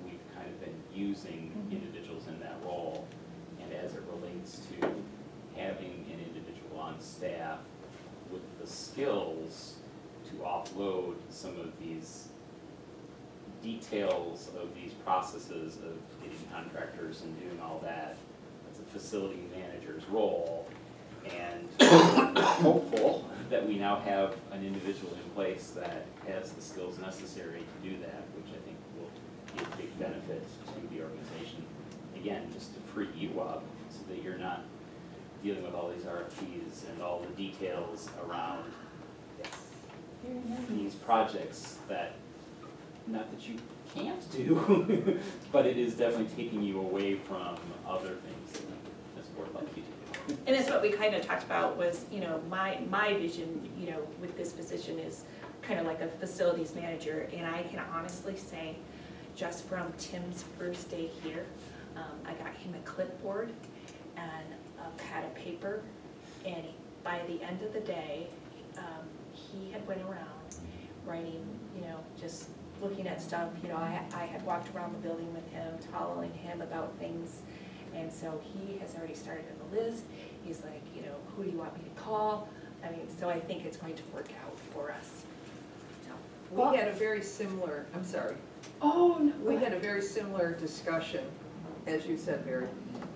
we've kind of been using individuals in that role. And as it relates to having an individual on staff with the skills to offload some of these details of these processes of getting contractors and doing all that. It's a facility manager's role. And I'm hopeful that we now have an individual in place that has the skills necessary to do that, which I think will be a big benefit to the organization. Again, just to free you up so that you're not dealing with all these RFPs and all the details around these projects that, not that you can't do, but it is definitely taking you away from other things that this board like you to do. And that's what we kind of talked about was, you know, my vision, you know, with this position is kind of like a facilities manager. And I can honestly say, just from Tim's first day here, I got him a clipboard and a pad of paper. And by the end of the day, he had went around writing, you know, just looking at stuff. You know, I had walked around the building with him, telling him about things. And so he has already started on the list. He's like, you know, who do you want me to call? I mean, so I think it's going to work out for us. So, We had a very similar, I'm sorry, Oh, no. we had a very similar discussion, as you said, Mary,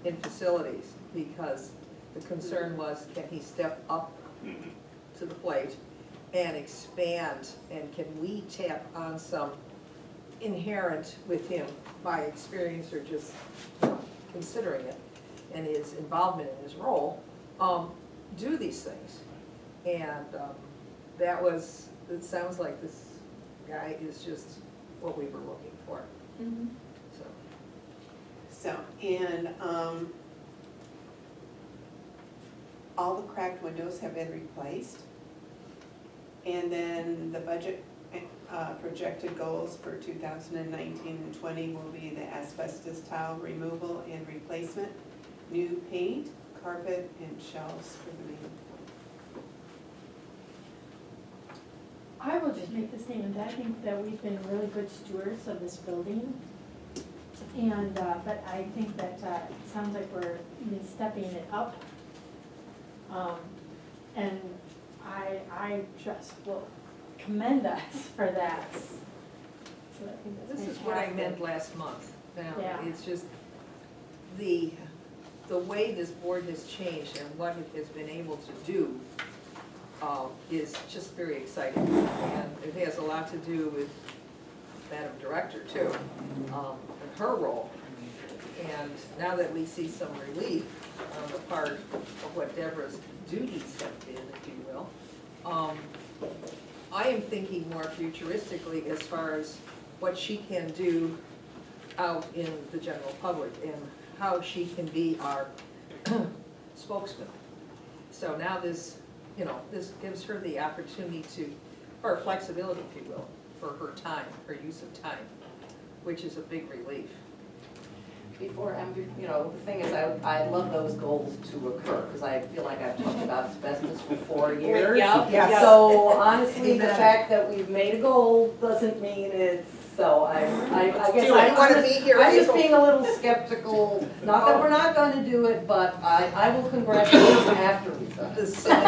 in facilities, because the concern was, can he step up to the plate and expand, and can we tap on some inherent with him by experience or just, you know, considering it, and his involvement in his role, do these things. And that was, it sounds like this guy is just what we were looking for, so. So, and, all the cracked windows have been replaced. And then the budget, projected goals for 2019 and 20 will be the asbestos tile removal and replacement, new paint, carpet, and shelves for the main floor. I will just make the statement that I think that we've been really good stewards of this building. And, but I think that it sounds like we're stepping it up. And I just will commend us for that. So I think that's This is what I fantastic. meant last month. Now, Yeah. it's just the way this board has changed and what it has been able to do is just very exciting. And it has a lot to do with Madam Director too, and her role. And now that we see some relief on the part of what Deborah's duties have been, if you will, I am thinking more futuristically as far as what she can do out in the general public and how she can be our spokesman. So now this, you know, this gives her the opportunity to, or flexibility, if you will, for her time, her use of time, which is a big relief. Before, you know, the thing is, I love those goals to occur, because I feel like I've talked about asbestos for 4 years. Yep, yep. So honestly, the fact that we've made a goal doesn't mean it's, so I guess Do I wanna be here I'm just April? being a little skeptical, not that we're not gonna do it, but I will congratulate you after we've done The it. cynic.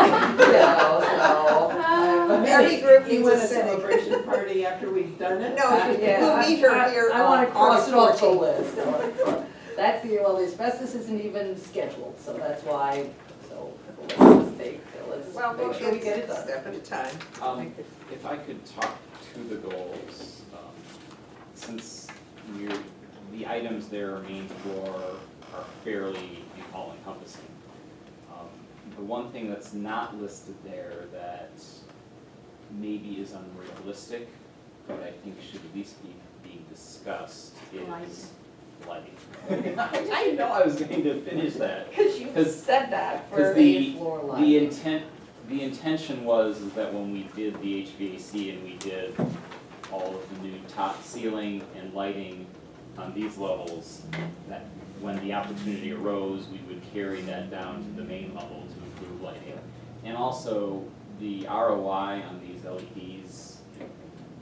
But Every group You needs want a a cynic. celebration party after we've done it? No, Yeah, we'll meet her here I wanna on cross it off August the 14th. list. That's the, well, the asbestos isn't even scheduled, so that's why, so let's just take, Well, let's make sure we get it done. Step at a time. If I could talk to the goals, since the items there, main floor, are fairly all encompassing. The one thing that's not listed there that maybe is unrealistic, but I think should at least be being discussed is lighting. I didn't know I was going to finish that. Because you 'Cause- said that for Because the floor light. the intention was is that when we did the HVAC and we did all of the new top ceiling and lighting on these levels, that when the opportunity arose, we would carry that down to the main level to improve lighting. And also, the ROI on these LEDs,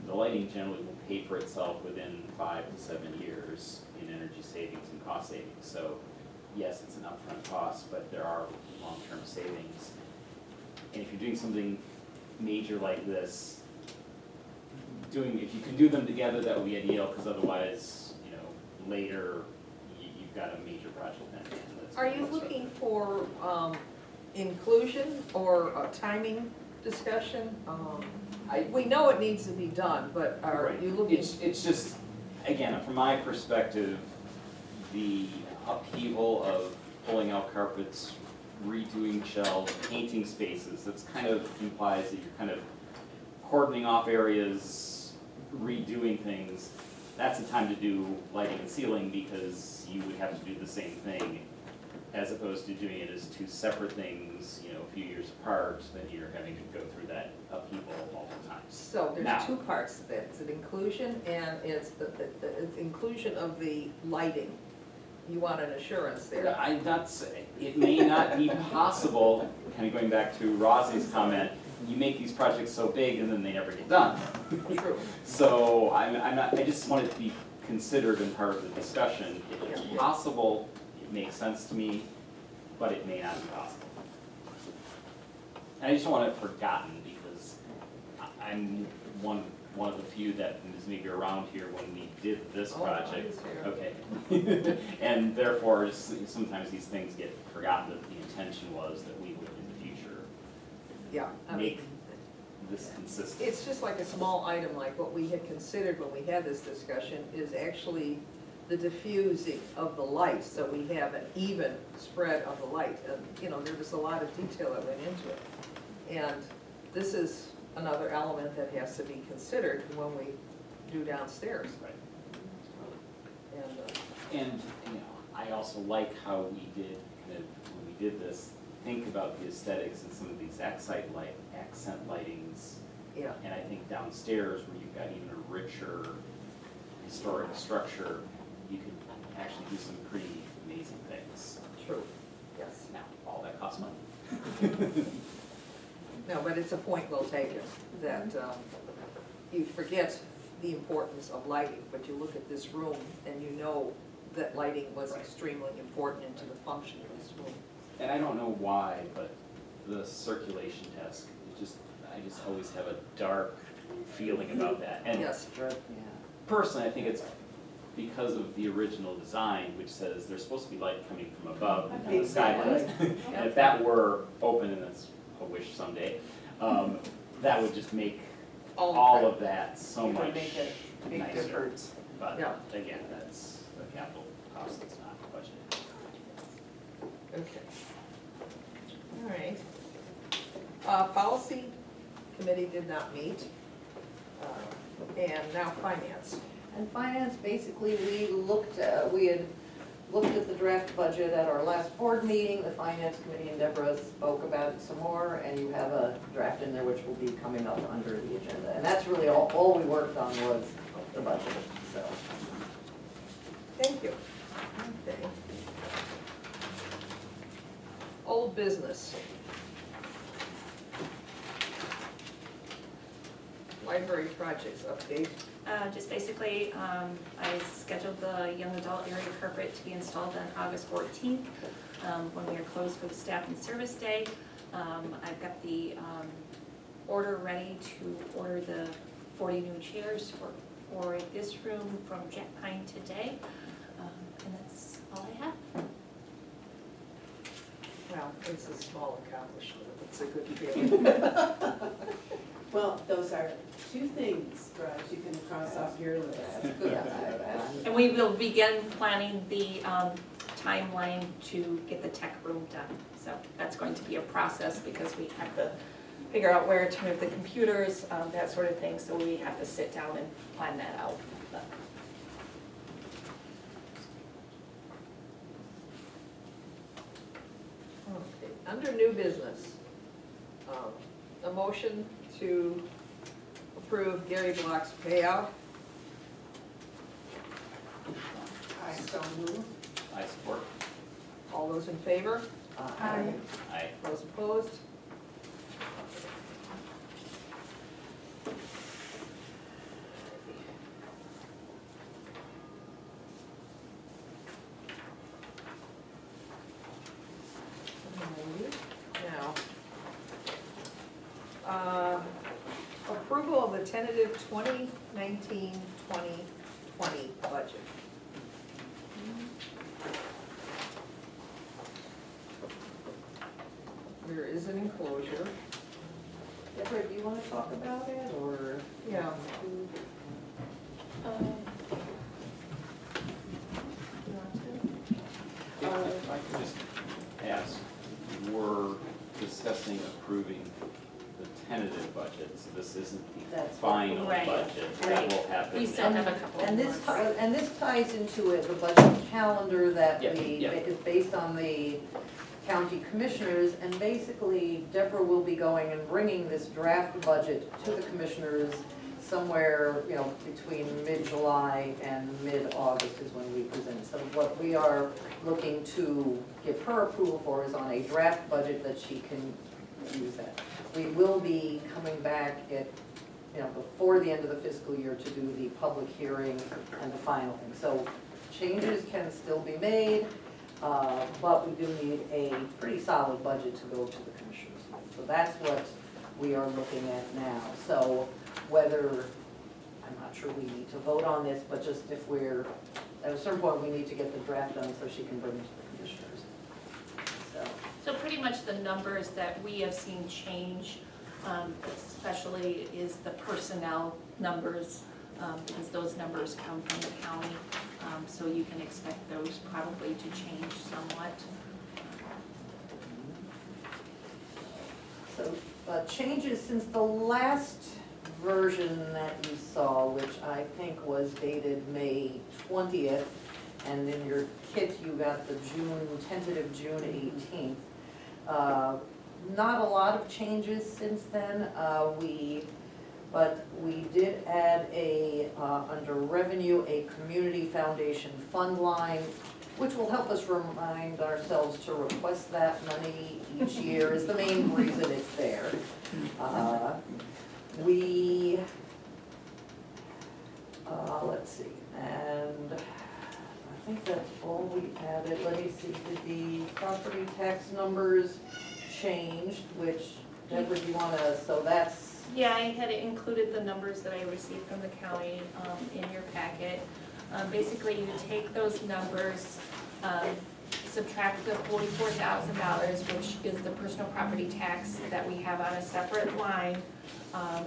the lighting generally will pay for itself within 5 to 7 years in energy savings and cost savings. So yes, it's an upfront cost, but there are long-term savings. And if you're doing something major like this, if you can do them together, that would be ideal, because otherwise, you know, later, you've got a major project then. That's Are you what's up looking there. for inclusion or a timing discussion? We know it needs to be done, but are Right. you looking? It's just, again, from my perspective, the upheaval of pulling out carpets, redoing shelves, painting spaces, that's kind of implies that you're kind of cordoning off areas, redoing things. That's the time to do lighting and ceiling, because you would have to do the same thing, as opposed to doing it as two separate things, you know, a few years apart, then you're having to go through that upheaval multiple times. So Now- there's two parts to that. It's an inclusion and it's it's inclusion of the lighting. You want an assurance there. It may not be possible, kind of going back to Rosie's comment, you make these projects so big and then they never get done. True. So I just want it to be considered and part of the discussion. If it's possible, it makes sense to me, but it may not be possible. And I just don't want it forgotten, because I'm one of the few that is maybe around here when we did this Oh, I project. was here. Okay. And therefore, sometimes these things get forgotten, that the intention was that we would in the future Yeah, I mean, make this consistent. it's just like a small item, like what we had considered when we had this discussion is actually the diffusing of the light, so we have an even spread of the light. And, you know, there was a lot of detail that went into it. And this is another element that has to be considered when we do downstairs. Right. And, And, you know, I also like how we did, kind of, when we did this, think about the aesthetics and some of these accent lightings. yeah, And I think downstairs, where you've got even a richer historic structure, you could actually do some pretty amazing things. true, yes. Now, all that costs money. No, but it's a point well taken, that you forget the importance of lighting, but you look at this room and you know that lighting was Right. extremely important into the function of this room. And I don't know why, but the circulation desk, I just always have a dark feeling about that. And Yes, Yeah. personally, I think it's because of the original design, which says there's supposed to be light coming from above and the skylight. And if that were open, and that's a wish someday, that would just make all of that so It would much make a big nicer. difference. But Yeah. again, that's a capital cost that's not budgeted. okay. All right. Policy committee did not meet. And now finance. And finance, basically, we had looked at the draft budget at our last board meeting. The finance committee and Deborah spoke about it some more, and you have a draft in there which will be coming up under the agenda. And that's really all we worked on was the budget, so. Thank you. Okay. Old business. Library projects update. Just basically, I scheduled the young adult area carpet to be installed on August 14th, when we are closed for the staff and service day. I've got the order ready to order the 40 new chairs for this room from Jet Pine today. And that's all I have. Well, it's a small accomplishment, it's a good feeling. Well, those are two things, Raj, you can cross off your list. Yeah. And we will begin planning the timeline to get the tech room done. So that's going to be a process, because we have to figure out where to move the computers, that sort of thing. So we have to sit down and plan that out. But Okay, under new business, a motion to approve Gary Block's payout. I so move. I support. All those in favor? Aye. I Those opposed? Now, approval of the tentative 2019-2020 budget. There is an enclosure. Deborah, do you wanna talk about it, or? Yeah. If I could just ask, we're discussing approving the tentative budget, so this isn't the That's final right, budget. That right. will happen. We still have a couple of And this, months. and this ties into it, the budget calendar that Yeah, we, yeah. is based on the county commissioners, and basically Deborah will be going and bringing this draft budget to the commissioners somewhere, you know, between mid-July and mid-August is when we present. So what we are looking to give her approval for is on a draft budget that she can use that. We will be coming back at, you know, before the end of the fiscal year to do the public hearing and the final thing. So changes can still be made, but we do need a pretty solid budget to go to the commissioners. So that's what we are looking at now. So whether, I'm not sure we need to vote on this, but just if we're, at a certain point, we need to get the draft done so she can bring it to the commissioners. So, So pretty much the numbers that we have seen change, especially is the personnel numbers, because those numbers come from the county. So you can expect those probably to change somewhat. so changes since the last version that you saw, which I think was dated May 20th, and in your kit you got the tentative June 18th. Not a lot of changes since then. But we did add under revenue, a community foundation fund line, which will help us remind ourselves to request that money each year, is the main reason it's there. Let's see, and I think that's all we added. Let me see, did the property tax numbers changed, which, Deborah, do you wanna, so that's, Yeah, I had included the numbers that I received from the county in your packet. Basically, you take those numbers, subtract the $44,000, which is the personal property tax that we have on a separate line,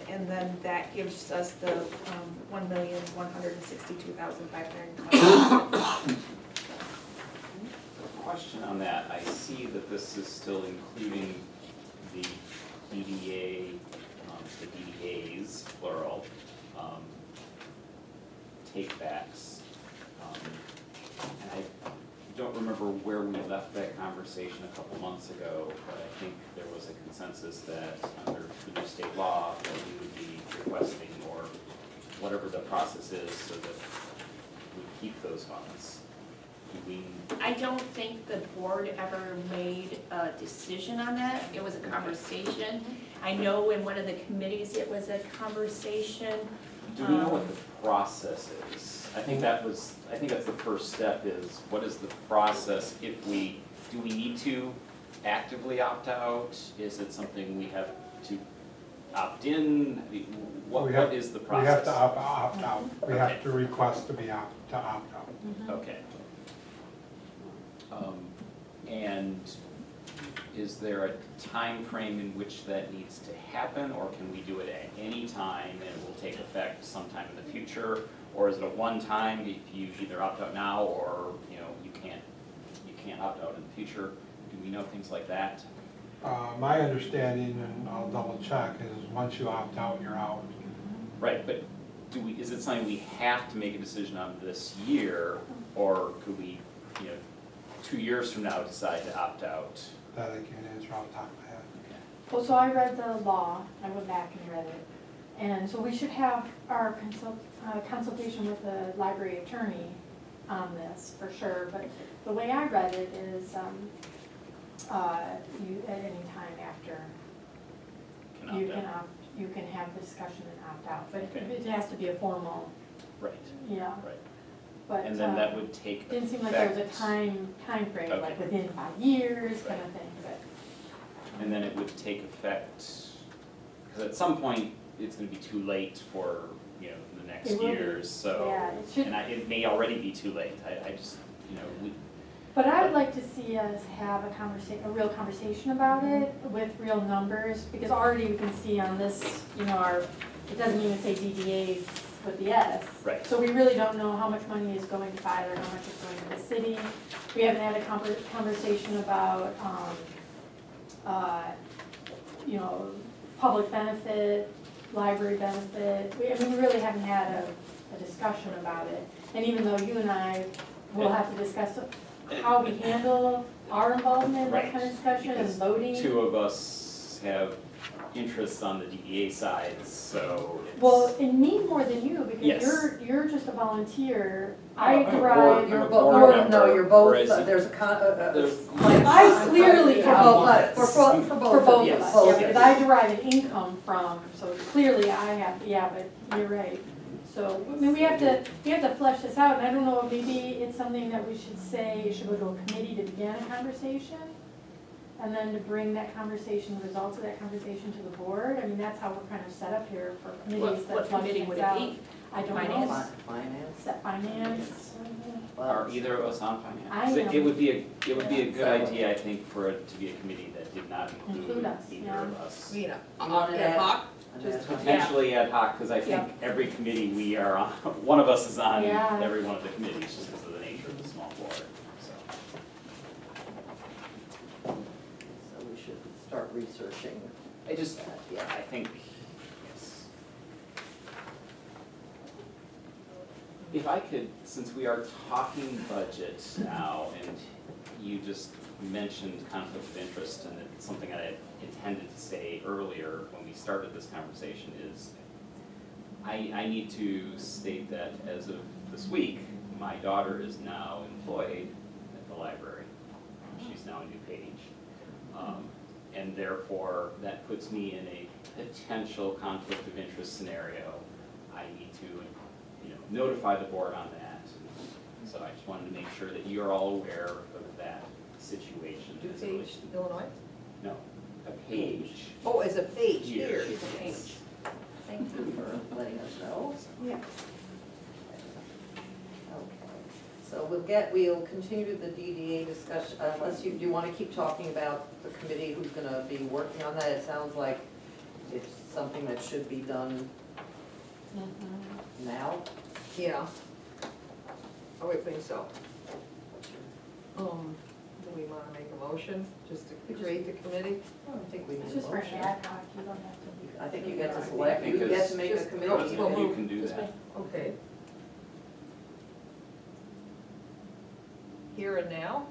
and then that gives us the $1,162,520. Question on that, I see that this is still including the DDA, the DDAs, plural, takebacks. And I don't remember where we left that conversation a couple months ago, but I think there was a consensus that under the new state law, that we would be requesting, or whatever the process is, so that we keep those funds. Do we? I don't think the board ever made a decision on that. It was a conversation. I know in one of the committees it was a conversation. Do we know what the process is? I think that's the first step, is what is the process if do we need to actively opt out? Is it something we have to opt in? What is the process? We have to opt out. We have Okay. to request to opt out. Okay. And is there a time frame in which that needs to happen, or can we do it at any time and it will take effect sometime in the future? Or is it a one-time, if you either opt out now, or, you know, you can't opt out in the future? Do we know things like that? My understanding, and I'll double check, is once you opt out, you're out. Right, but is it something we have to make a decision on this year, or could we, 2 years from now decide to opt out? That I can't answer off the top of my head. Well, so I read the law, I went back and read it, and so we should have our consultation with the library attorney on this, for sure, but the way I read it is, you, at any time after, you can opt, you can have the discussion and opt out, but Okay. it has to be a formal, Right, yeah, right. but, And then that would take didn't seem like there was a effect- time frame, like Okay. within 5 years kind of thing, but. And then it would take effect, because at some point, it's gonna be too late for, you know, the next It will be. years, so. Yeah, it should, And it may already be too late, I just, you know, but I would like to see us have a real conversation about it with real numbers, because already we can see on this, you know, it doesn't even say DDAs with the S. Right. So we really don't know how much money is going to Filer, how much is going to the city. We haven't had a conversation about, you know, public benefit, library benefit. We really haven't had a discussion about it. And even though you and I will have to discuss how we handle our involvement in that Right, kind of discussion and because voting. two of us have interests on the DDA side, so it's. Well, and me more than you, Yes. because you're just a volunteer. I'm I a board- drive. You're I'm a both, board no, member, you're both, whereas you- there's a There's- I clearly have Oh, one. but for both For of both of Yes. us, both yeah, of because you. I derive an income from, so clearly I have, yeah, but you're right. So, I mean, we have to flesh this out, and I don't know, maybe it's something that we should say, it should go to a committee to begin a conversation, and then to bring that conversation, the results of that conversation to the board. I mean, that's how we're kind of set up here for committees that What flush committee things would it out. be? I don't know. Finance? Finance. Is that finance? Are either of us on I finance? am. It would be a good Yeah. idea, I think, for it to be a committee that did not include Include us, either yeah. of us. You know, You want it ad at- hoc, just Potentially ad hoc, because I think every committee we are on, one of us is on Yeah. every one of the committees, just because of the nature of the small board, so. So we should start researching I just, that, yeah, yeah. I think, yes. If I could, since we are talking budget now, and you just mentioned conflict of interest, and it's something I intended to say earlier when we started this conversation, is I need to state that as of this week, my daughter is now employed at the library. She's now a new page. And therefore, that puts me in a potential conflict of interest scenario. I need to, you know, notify the board on that. So I just wanted to make sure that you're all aware of that situation. do as it relates page, to- Illinois? No, a page. Oh, as a page Here. here. She's a page. Thank you for letting us know. Yeah. Okay, so we'll continue the DDA discussion, unless you, do you want to keep talking about the committee who's gonna be working on that? It sounds like it's something that should be done now. Yeah. I would think so. Do we wanna make a motion, just to create the committee? I don't think we need It's a just for motion. ad hoc, you don't have to. I think you get to I select, think you get as- to make a just- committee. We'll You move can do This that. way. Okay. Here and now?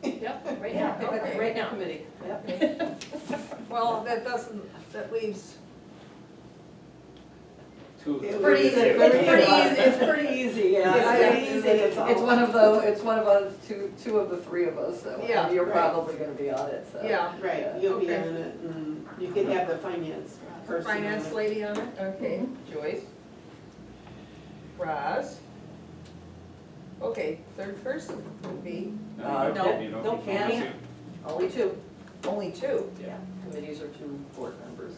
Yep, right Yeah, now, okay. right now. Committee, yep. Well, that leaves. It's pretty easy, it's pretty easy, yeah. Yeah, It's one of the, two of the three of us, so Yeah, you're right. probably gonna be on it, so. Yeah. Right, you'll be Okay. on it, and you could have the finance person on it. Finance lady on it? Okay, Joyce. Roz. Okay, third person would be No, No, you don't- no, you can't. can't. Only two. only two. Yeah. Committees are two board members.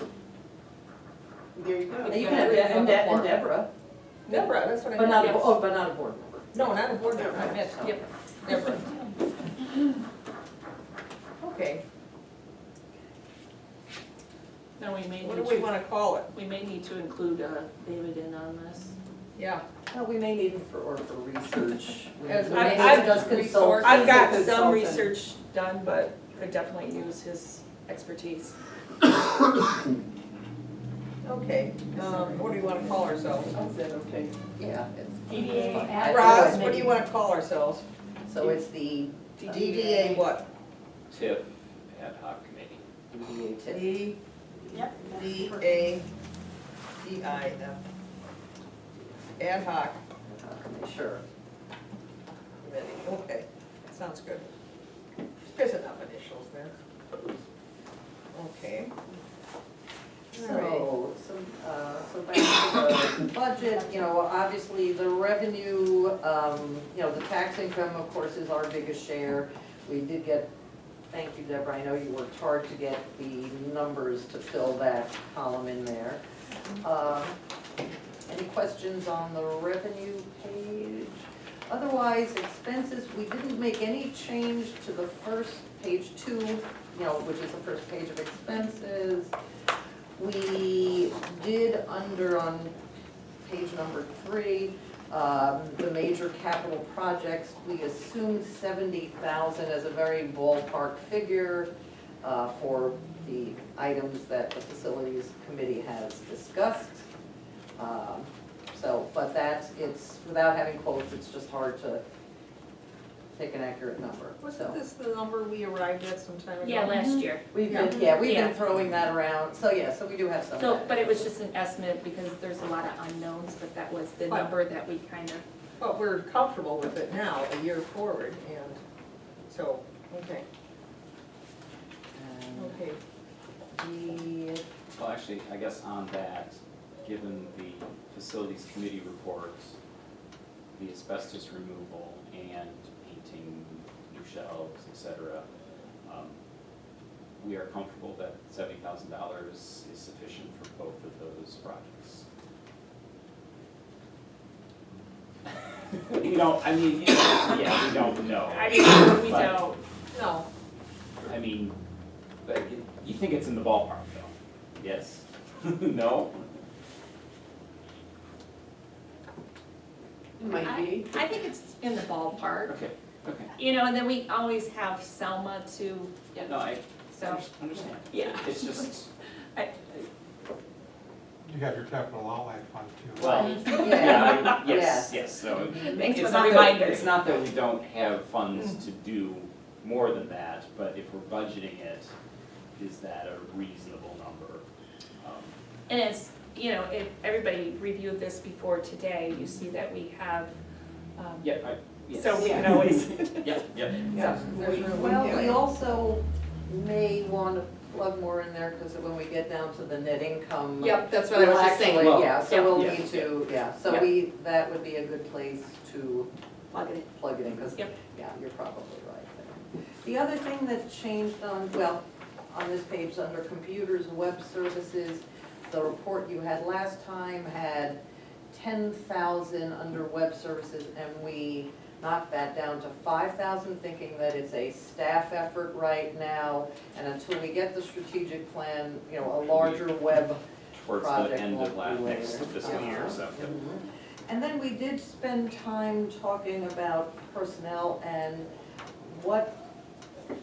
There you go. And you can have, and Deborah, Deborah, that's what I but meant. not, oh, but not a board member. No, not a board member, I meant, Yep. Deborah. Okay, Now, we may what do need we to, wanna call it? we may need to include David in on this. Yeah. No, we may need him for research. We As- may I've- need I've just consult. I've got He's a some consultant. research done, but could definitely use his expertise. Okay, what do you wanna call ourselves? Is that okay? Yeah, it's. DDA fine. ad hoc Roz, what do committee. you wanna call ourselves? So it's the DDA what? TIF ad hoc committee. DDA tip. D, Yep. that's D, perfect. A, D, I, F. Ad hoc Sure. committee, okay, sounds good. There's enough initials there. Okay. All right. So back to the budget, you know, obviously the revenue, you know, the tax income, of course, is our biggest share. We did get, thank you, Deborah, I know you worked hard to get the numbers to fill that column in there. Any questions on the revenue page? Otherwise, expenses, we didn't make any change to the first page 2, which is the first page of expenses. We did on page number 3, the major capital projects, we assumed 70,000 as a very ballpark figure for the items that the facilities committee has discussed. But it's, without having quotes, it's just hard to pick an accurate number, Wasn't this the number we arrived at some time ago? Yeah, last year. We've been Yeah. throwing that around, so we do have some. of So, that. but it was just an estimate because there's a lot of unknowns, but that was the But- number that we kind of, But we're comfortable with it now, a year forward, and so, okay, And okay. the, Well, actually, I guess on that, given the facilities committee report, the asbestos removal and painting new shelves, et cetera, we are comfortable that $70,000 is sufficient for both of those projects. We don't, I mean, yeah, we don't know. I mean, we But- don't. No, I mean, but you think it's in the ballpark though? Yes? No? Might be. I think it's in the ballpark, Okay, okay. and then we always have Selma to, Yeah, no, I so, understand. yeah. It's just, You have your capital outlay fund too. well, yeah, yes, so. Thanks for it's the not that- reminder. It's not that we don't have funds to do more than that, but if we're budgeting it, is that a reasonable number? And it's, if everybody reviewed this before today, you see that we have, Yeah, yes. so we can always, Yep, yep. yeah, there's room. well, we also may want to plug more in there, because when we get down to the net income. Yep, that's what I we'll was just saying. actually- Well, Yeah, so we'll yeah, need to, so Yeah. that would be a good place to plug it in. plug it in, because, Yep. yeah, you're probably right there. The other thing that changed on this page, under computers, web services, the report you had last time had 10,000 under web services, and we knocked that down to 5,000, thinking that it's a staff effort right now, and until we get the strategic plan, a larger web. Towards the Project end of won't be next later. fiscal year, so. yep. And then we did spend time talking about personnel and what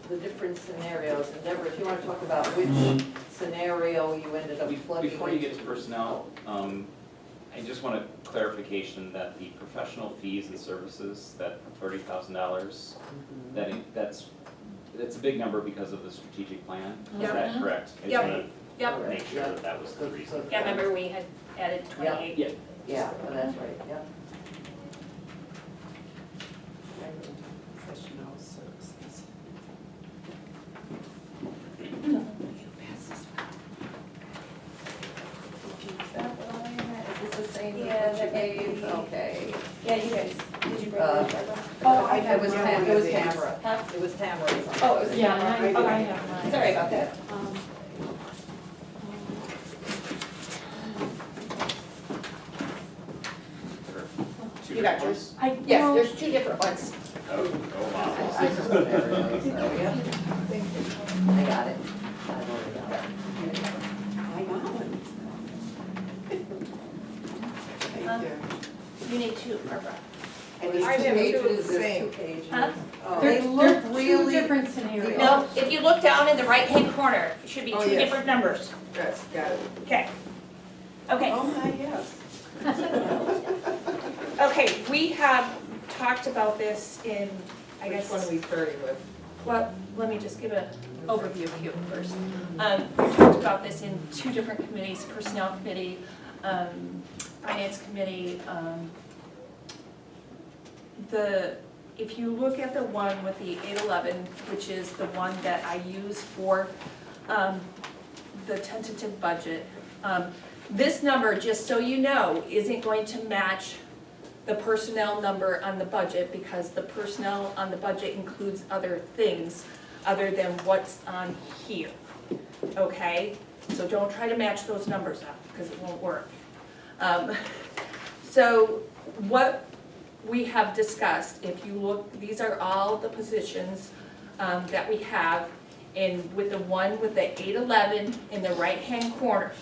the different scenarios, and Deborah, if you want to talk about which scenario you ended up plugging. Before you get to into. personnel, I just want a clarification that the professional fees and services, that $30,000, Mhm. that's a big number because of the strategic plan, is Yep. that correct? I just Yep. wanna Yep. make sure that that was the reason. Yeah, remember we had added 28? Yeah, Yeah, that's right, yeah. Professional services. Is that what I had? Is this the same Yeah, that you that might gave? be. Okay. Yeah, you guys, did you bring Uh, those, Deborah? Oh, I It have was one Tam, of it was these. Tamara. Huh? It was Tamara's. Oh, it was Yeah, Tamara. I Okay. have mine. Sorry about that. Two You got different yours? ones? Yes, there's two different ones. Oh, wow. I just put everything, so, yeah. I got it. I've already got it. I got one. Thank you. You need two, Barbara. And these I two have two of pages, the there's same. 2 pages. Huh? Oh. They They're look two really. different scenarios. No, if you look down in the right-hand corner, it should be Oh, two yes. different numbers. Yes, got it. Okay. Okay. Oh, my, yes. Okay, we have talked about this in, I Which guess. one are we starting with? Well, let me just give an overview here first. We talked about this in two different committees, Personnel Committee, Finance Committee. If you look at the one with the 811, which is the one that I use for the tentative budget, this number, just so you know, isn't going to match the personnel number on the budget, because the personnel on the budget includes other things other than what's on here, okay? So don't try to match those numbers up, because it won't work. So what we have discussed, if you look, these are all the positions that we have, and with the one with the 811 in the right-hand corner,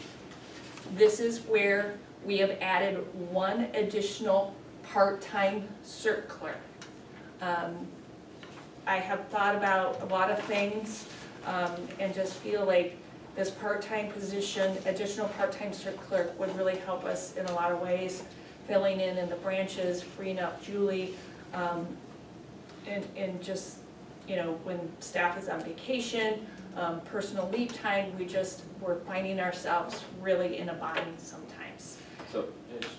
this is where we have added one additional part-time cert clerk. I have thought about a lot of things, and just feel like this part-time position, additional part-time cert clerk would really help us in a lot of ways, filling in the branches, freeing up Julie, and just, you know, when staff is on vacation, personal leave time, we're finding ourselves really in a bind sometimes. So, just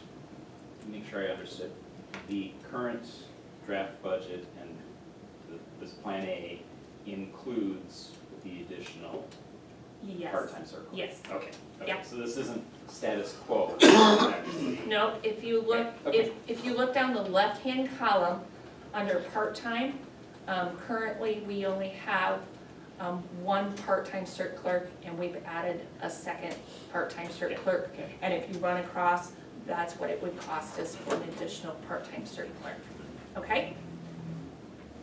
to make sure I understood, the current draft budget and this Plan A includes the additional Yes. part-time circle? Yes. Okay, okay, Yeah. so this isn't status quo, actually. No, if you look, Okay. if you look down the left-hand column under part-time, currently we only have one part-time cert clerk, and we've added a second part-time cert clerk. Okay. And if you run across, that's what it would cost us for an additional part-time cert clerk. Okay?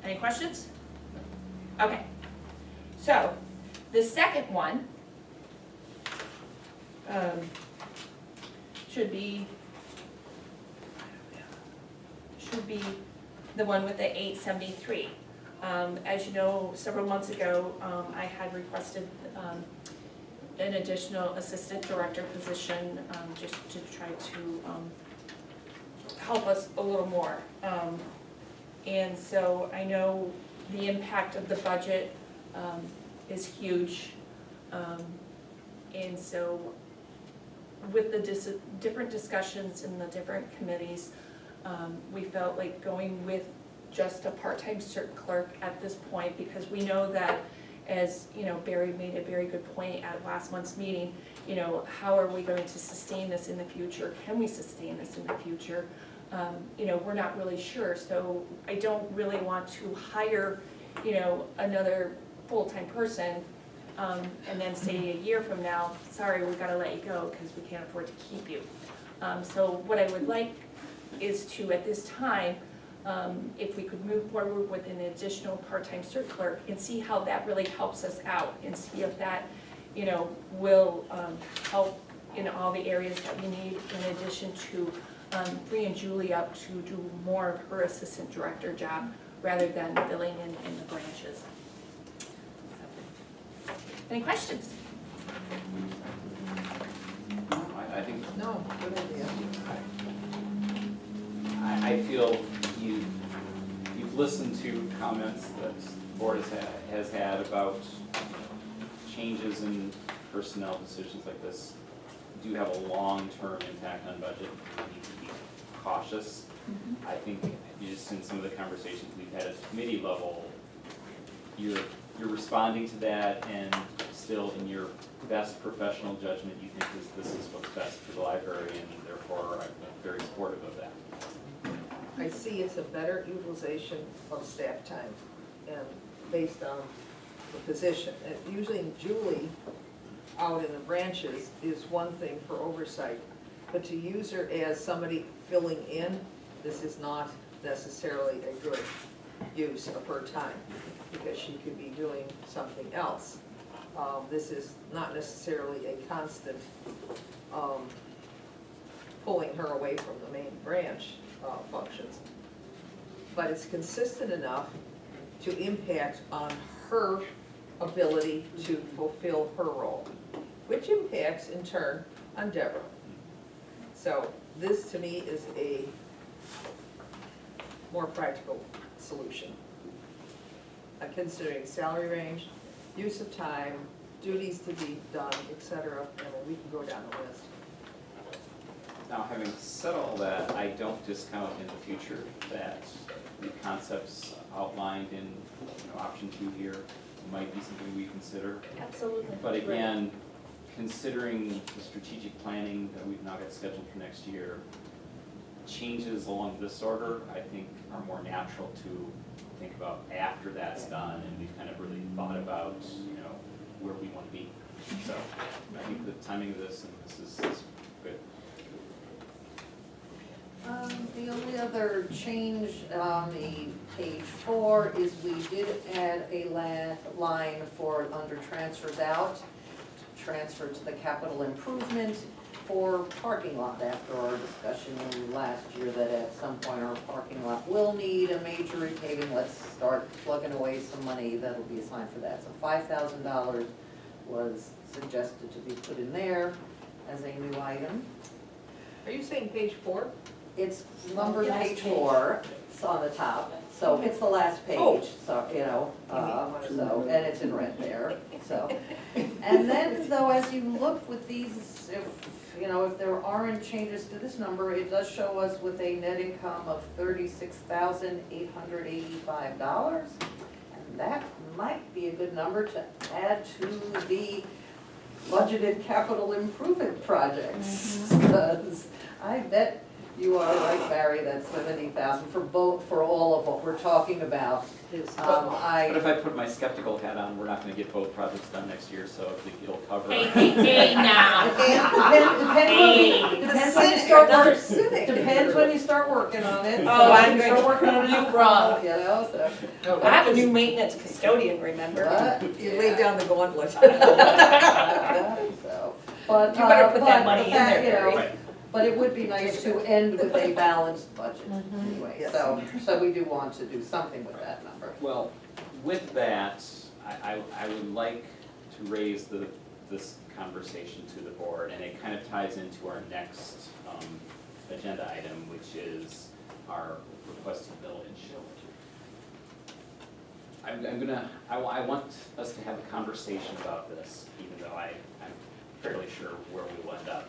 Any questions? Okay. So, the second one should be the one with the 873. As you know, several months ago, I had requested an additional assistant director position, just to try to help us a little more. And so I know the impact of the budget is huge. And so with the different discussions in the different committees, we felt like going with just a part-time cert clerk at this point, because we know that, as you know, Barry made a very good point at last month's meeting, you know, how are we going to sustain this in the future? Can we sustain this in the future? You know, we're not really sure, so I don't really want to hire, you know, another full-time person, and then say a year from now, sorry, we gotta let you go because we can't afford to keep you. So what I would like is to, at this time, if we could move forward with an additional part-time cert clerk and see how that really helps us out, and see if that, you know, will help in all the areas that we need, in addition to freeing Julie up to do more of her assistant director job rather than filling in the branches. Any questions? I think, No, good idea. I feel you've listened to comments that the board has had about changes in personnel decisions like this do have a long-term impact on budget. We need to be cautious. I think just in some of the conversations we've had at the committee level, you're responding to that, and still in your best professional judgment, you think this is what's best for the library, and therefore I'm very supportive of that. I see it's a better utilization of staff time and based on the position. And usually Julie out in the branches is one thing for oversight, but to use her as somebody filling in, this is not necessarily a good use of her time, because she could be doing something else. This is not necessarily a constant pulling her away from the main branch functions. But it's consistent enough to impact on her ability to fulfill her role, which impacts in turn on Deborah. So this to me is a more practical solution. Considering salary range, use of time, duties to be done, etc., and we can go down the list. Now, having said all that, I don't discount in the future that the concepts outlined in option 2 here might be something we consider. Absolutely. But again, considering the strategic planning that we've now got scheduled for next year, changes along this order, I think, are more natural to think about after that's done, and we've kind of really thought about, where we want to be. So I think the timing of this, and this is good. The only other change on the page 4 is we did add a line for under transfers out, transfer to the capital improvement for parking lot after our discussion last year that at some point our parking lot will need a major repaving. Let's start plugging away some money that'll be assigned for that. So $5,000 was suggested to be put in there as a new item. Are you saying page 4? It's numbered Last page page. 4, it's on the top, so it's the last Oh. page, so, you know, so, and it's in red there, so. And then, though, as you look with these, if, you know, if there aren't changes to this number, it does show us with a net income of $36,885. And that might be a good number to add to the budgeted capital improvement projects. Because I bet you are right, Barry, that 70,000 for both, for all of what we're talking about. But if I, I put my skeptical hat on, we're not gonna get both projects done next year, so I think it'll cover. Hey now. depends when you start working, depends when you start working on it. Oh, So I'm if you start going to working on it, prove you wrong. you know, so. I have a new maintenance custodian, remember? But, You laid down the gauntlet. So, but, You better put that but money the in fact, there, you know, Right. But it would be nice to end with a balanced budget Mhm. anyway, Yes. so we do want to do something with that number. Well, with that, I would like to raise this conversation to the board, and it kind of ties into our next agenda item, which is our requested millage. I want us to have a conversation about this, even though I'm fairly sure where we will end up.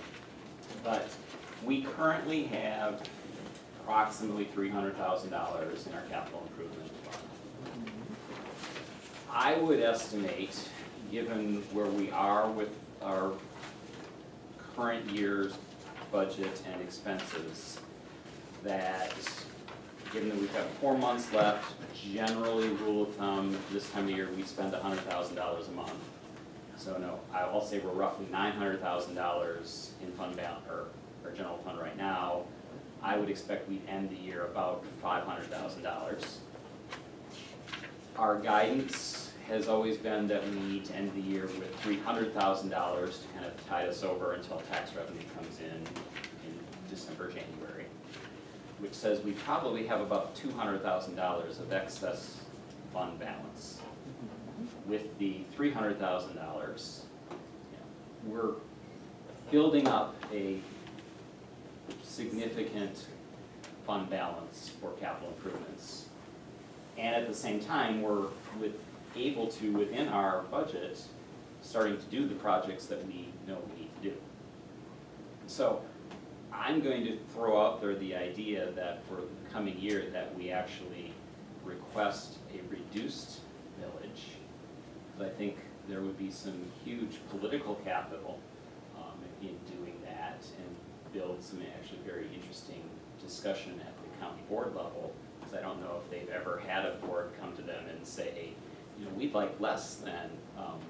But we currently have approximately $300,000 in our capital improvement fund. I would estimate, given where we are with our current year's budget and expenses, that given that we've got 4 months left, generally rule of thumb, this time of year, we spend $100,000 a month. So no, I'll say we're roughly $900,000 in fund balance, or general fund right now. I would expect we'd end the year about $500,000. Our guidance has always been that we need to end the year with $300,000 to kind of tide us over until tax revenue comes in December, January, which says we probably have about $200,000 of excess fund balance. With the $300,000, we're building up a significant fund balance for capital improvements. And at the same time, we're able to, within our budget, starting to do the projects that we know we need to do. So I'm going to throw out there the idea that for the coming year that we actually request a reduced millage. I think there would be some huge political capital in doing that and build some actually very interesting discussion at the county board level, because I don't know if they've ever had a board come to them and say, you know, we'd like less than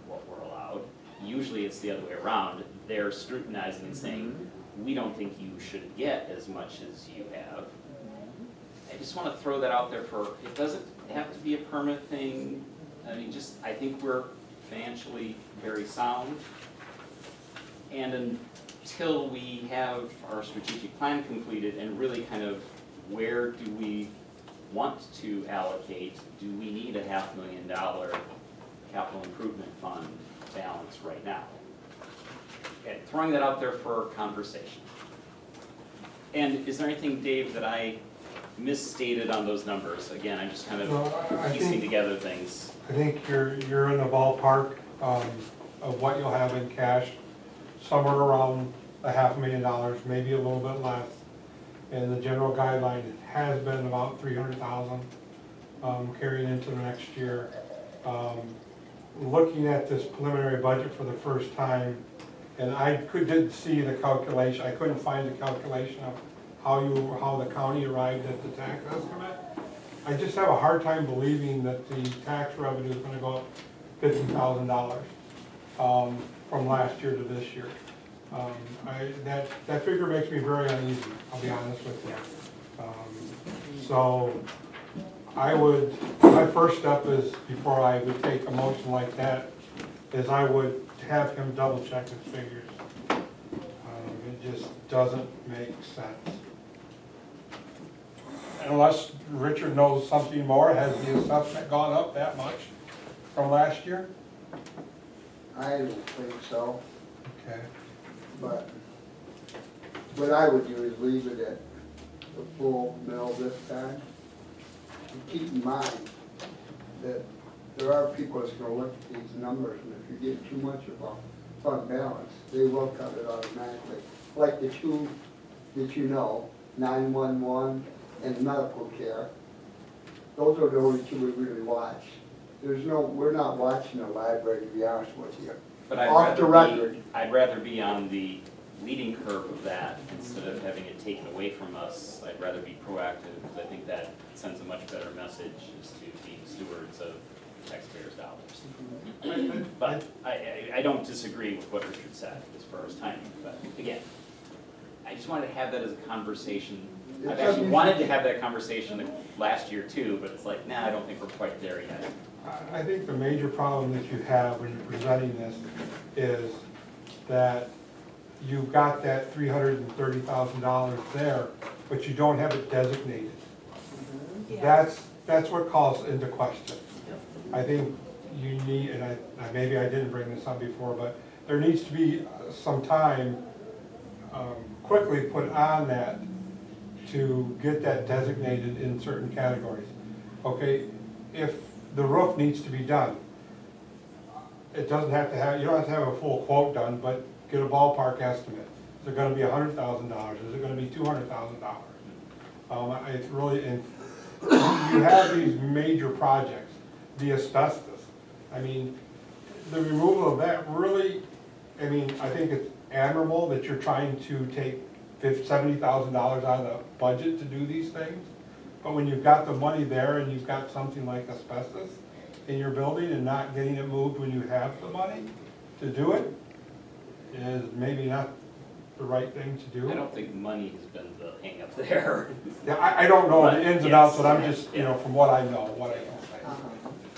what we're allowed. Usually it's the other way around. They're scrutinizing and saying, we don't think you should get as much as you have. I just want to throw that out there it doesn't have to be a permanent thing. I mean, I think we're financially very sound. And until we have our strategic plan completed and really kind of where do we want to allocate, do we need a $500,000 capital improvement fund balance right now? Okay, throwing that out there for conversation. And is there anything, Dave, that I misstated on those numbers? Again, I'm just kind of I piecing think, together things. I think you're in the ballpark of what you'll have in cash, somewhere around $500,000, maybe a little bit less. And the general guideline has been about $300,000 carrying into the next year. Looking at this preliminary budget for the first time, and I didn't see the calculation, I couldn't find the calculation of how the county arrived at the tax estimate. I just have a hard time believing that the tax revenue is gonna go up $50,000. from last year to this year. That figure makes me very uneasy, I'll be honest with you. So my first step is, before I would take a motion like that, is I would have him double check his figures. It just doesn't make sense. Unless Richard knows something more, has the assessment gone up that much from last year? I don't think so, Okay. but what I would do is leave it at the full mill this time. And keep in mind that there are people that's gonna look at these numbers, and if you get too much of a fund balance, they will cut it automatically. Like the two that you know, 911 and medical care, those are the only two we really watch. We're not watching the library, to be honest with you. But Off the record. I'd rather be on the leading curve of that instead of having it taken away from us. I'd rather be proactive, because I think that sends a much better message as to being stewards of taxpayers' dollars. But I don't disagree with what Richard said as far as timing, but again, I just wanted to have that as a conversation. I've actually wanted to have that conversation last year too, but it's like, nah, I don't think we're quite there yet. I think the major problem that you have when you're presenting this is that you've got that $330,000 there, but you don't have it designated. Yeah. That's what calls into question. I think you need, and maybe I didn't bring this up before, but there needs to be some time quickly put on that to get that designated in certain categories. Okay, if the roof needs to be done, it doesn't have to have, you don't have to have a full quote done, but get a ballpark estimate. Is it gonna be $100,000? Is it gonna be $200,000? It's really, and you have these major projects, the asbestos. I mean, the removal of that really, I mean, I think it's admirable that you're trying to take $70,000 out of the budget to do these things. But when you've got the money there and you've got something like asbestos in your building and not getting it moved when you have the money to do it is maybe not the right thing to do. I don't think money has been the hang up there. Yeah, I don't know the ins and outs, but I'm Yes, just, yeah. from what I know, what I know.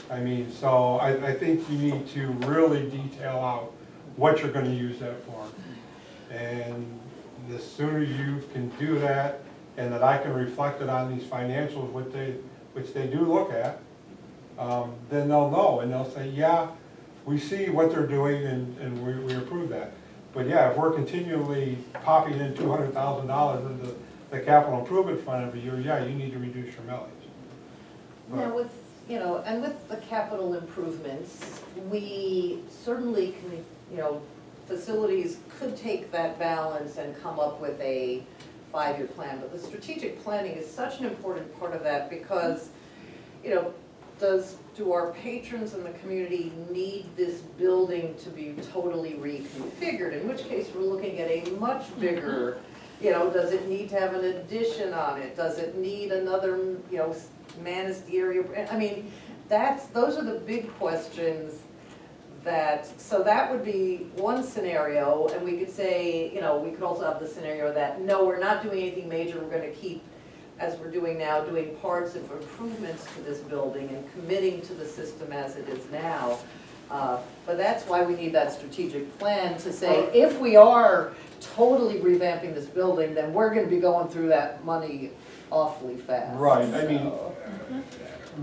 I mean, so I think you need to really detail out what you're gonna use that for. And the sooner you can do that, and that I can reflect it on these financials, which they do look at, then they'll know, and they'll say, yeah, we see what they're doing, and we approve that. But yeah, if we're continually popping in $200,000 into the capital improvement fund every year, yeah, you need to reduce your millage. Now with, and with the capital improvements, we certainly can, facilities could take that balance and come up with a 5-year plan, but the strategic planning is such an important part of that because, do our patrons in the community need this building to be totally reconfigured? In which case, we're looking at a much bigger, does it need to have an addition on it? Does it need another, Manistee area? I mean, those are the big questions so that would be one scenario, and we could say, we could also have the scenario that, no, we're not doing anything major, we're gonna keep, as we're doing now, doing parts of improvements to this building and committing to the system as it is now. But that's why we need that strategic plan to say, if we are totally revamping this building, then we're gonna be going through that money awfully fast. Right, I mean,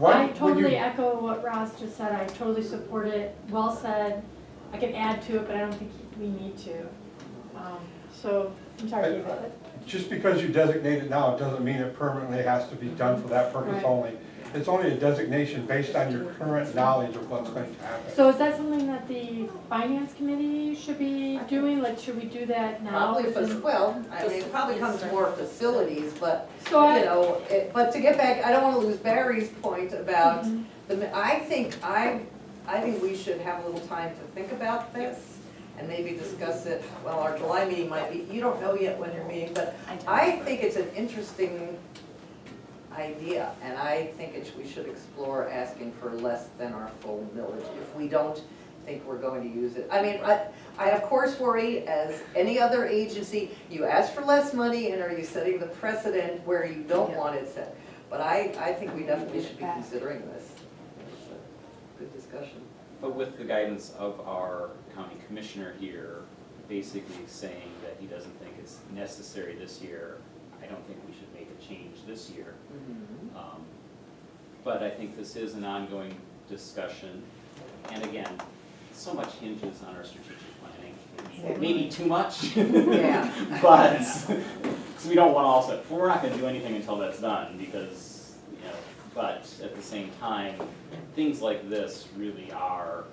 I totally echo what Ross just said, I totally support it, well said. I can add to it, but I don't think we need to. So, I'm sorry, David. just because you designate it now, it doesn't mean it permanently has to be done for that purpose Right. only. It's only a designation based on your current knowledge of what's going to happen. So is that something that the finance committee should be doing? Like, should we do that now? Probably, it probably comes to more facilities, but, So I, but to get back, I don't wanna lose Barry's point about Mhm. I think we should have a little time to think about this and maybe discuss it, well, our July meeting might be, you don't know yet when you're meeting, but I think it's an interesting idea, and I think we should explore asking for less than our full millage. If we don't think we're going to use it. I mean, I of course worry, as any other agency, you ask for less money and are you setting the precedent where you don't Yeah. want it set? But I think we definitely should be considering this. It's a good discussion. But with the guidance of our county commissioner here, basically saying that he doesn't think it's necessary this year, I don't think we should make a change this year. But I think this is an ongoing discussion, and again, so much hinges on our strategic planning. Maybe too much. Yeah. But, because we don't want to also, well, we're not gonna do anything until that's done, because, you know, but at the same time, things like this really are,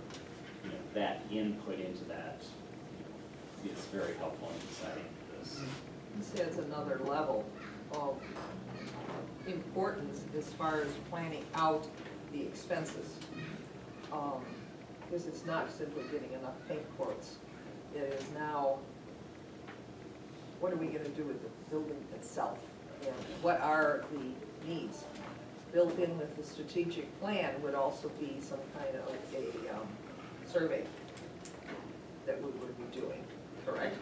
you know, that input into that is very helpful in deciding this. This adds another level of importance as far as planning out the expenses. Because it's not simply getting enough paint quotes. It is now, what are we gonna do with the building itself? And what are the needs? Built in with the strategic plan would also be some kind of a survey that we would be doing, correct?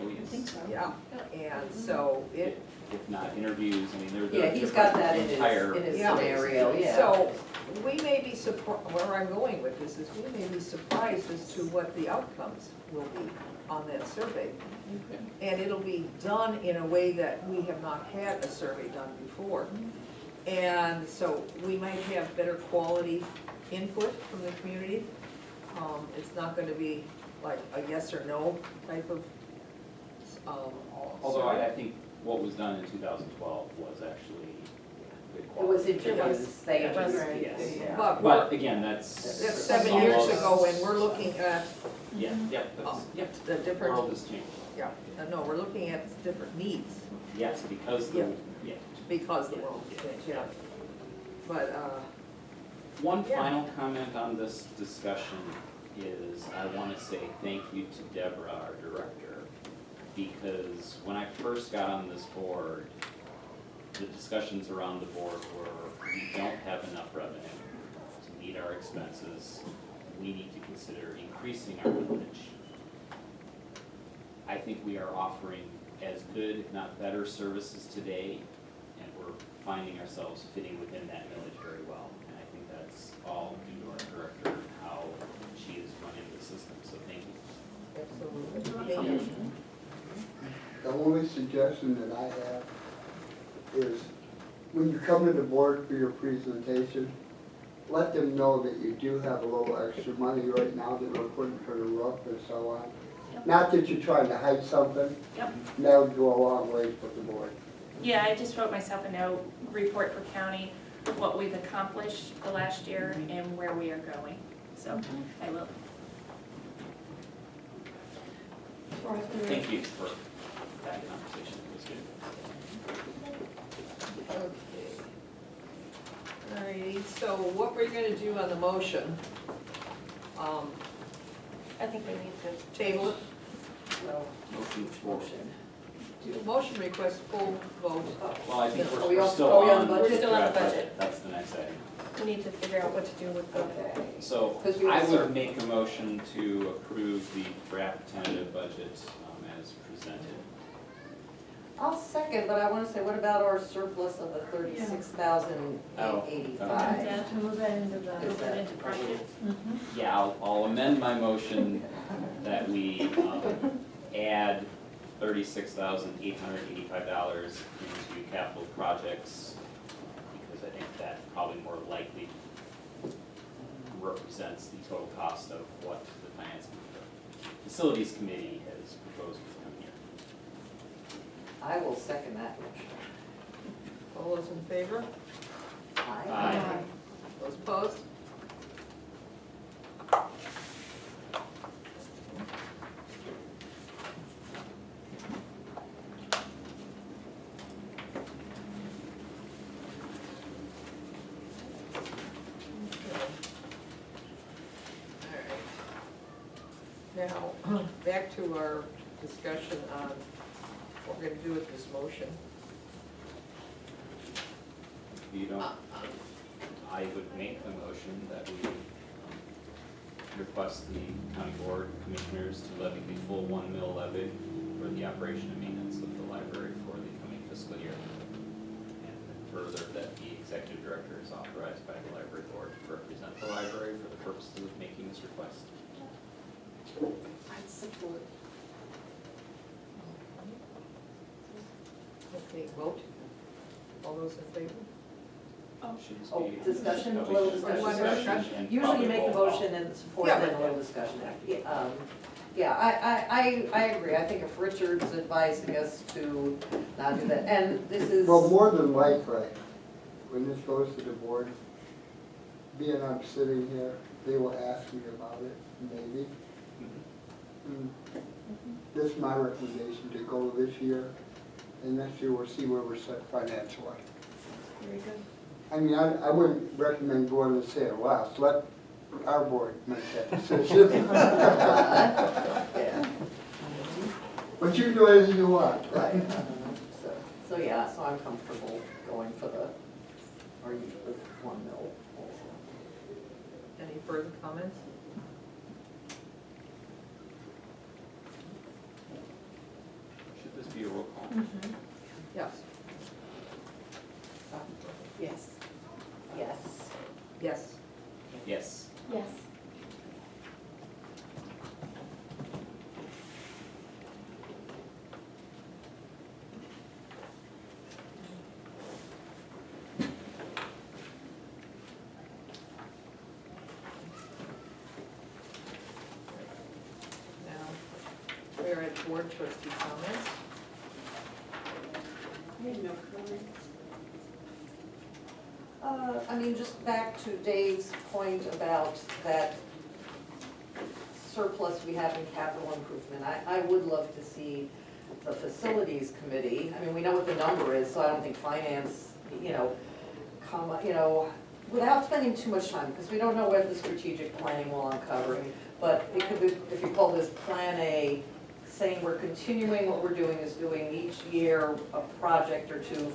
Oh, yes. Yeah, and so it, If not interviews, I mean, there are Yeah, he's got that in entire. his Yeah. scenario, yeah. so we may be where I'm going with this is we may be surprised as to what the outcomes will be on that survey. And it'll be done in a way that we have not had a survey done before. And so we might have better quality input from the community. It's not gonna be like a yes or no type of, Although survey. I think what was done in 2012 was actually good It quality. was interviews, they It was, interviewed. yes. Yeah. But But again, that's. that's 7 years ago, and we're looking at Yeah, yeah, that's, yeah, the the different, world has changed. yeah, no, we're looking at different needs. Yes, because the, Yeah. yeah. Because the world has changed, yeah. But, One Yeah. final comment on this discussion is I want to say thank you to Deborah, our director, because when I first got on this board, the discussions around the board were, we don't have enough revenue to meet our expenses. We need to consider increasing our millage. I think we are offering as good, if not better, services today, and we're finding ourselves fitting within that millage very well. And I think that's all due to our director and how she is running the system, so thank you. absolutely. The only suggestion that I have is, when you come to the board for your presentation, let them know that you do have a little extra money right now that we're putting for the roof and so on. Yep. Not that you're trying to hide something, Yep. that would go a long way for the board. Yeah, I just wrote myself a note, report for county, what we've accomplished the last year and where we are going. So I will. Thank you for that conversation, it was good. Okay. Alrighty, so what we're gonna do on the motion, I think we need to. table it, Motion. motion request full vote. Well, I think Are we we're all- still are we on on. the budget? We're still on the draft budget. That's the next item. We need to figure out what to do with the. Okay. So Because we I have would certain- make a motion to approve the draft tentative budget as presented. I'll second, but I wanna say, what about our surplus of the 36,885? Yeah. To move that into the. Is that- into project. Yeah, I'll amend my motion that we add $36,885 into capital projects, because I think that probably more likely represents the total cost of what the facilities committee has proposed to come here. I will second that motion. All those in favor? Aye. Those opposed? Now, back to our discussion on what we're gonna do with this motion. If you don't, I would make the motion that we request the county board of commissioners to levy the full 1 mil levy for the operation and maintenance of the library for the coming fiscal year. And then further, that the executive director is authorized by the library board to represent the library for the purposes of making this request. I support. Okay, vote. All those in favor? Should this Oh, be- discussion, a no, we little should- discussion. and Usually you probably make the roll call. motion and support, Yeah, then a but- little discussion after. Yeah, I agree. I think if Richard's advising us to not do that, and this is. Well, more than likely, when this goes to the board, being I'm sitting here, they will ask me about it, maybe. Mhm. This is my recommendation, to go this year, and next year we'll see where we're set financially. Very good. I mean, I wouldn't recommend going and saying less, let our board make that decision. Yeah, But you do anything you want. right. So yeah, so I'm comfortable going for the, or you with 1 mil also. Any further comments? Should this be a roll call? Yes. Yes. Yes. Yes. Yes. Yes. Now, we're at board trustee comments. I have no comment. I mean, just back to Dave's point about that surplus we have in capital improvement. I would love to see the facilities committee, I mean, we know what the number is, so I don't think finance, without spending too much time, because we don't know what the strategic planning will uncover. But it could be, if you call this Plan A, saying we're continuing what we're doing is doing each year a project or two,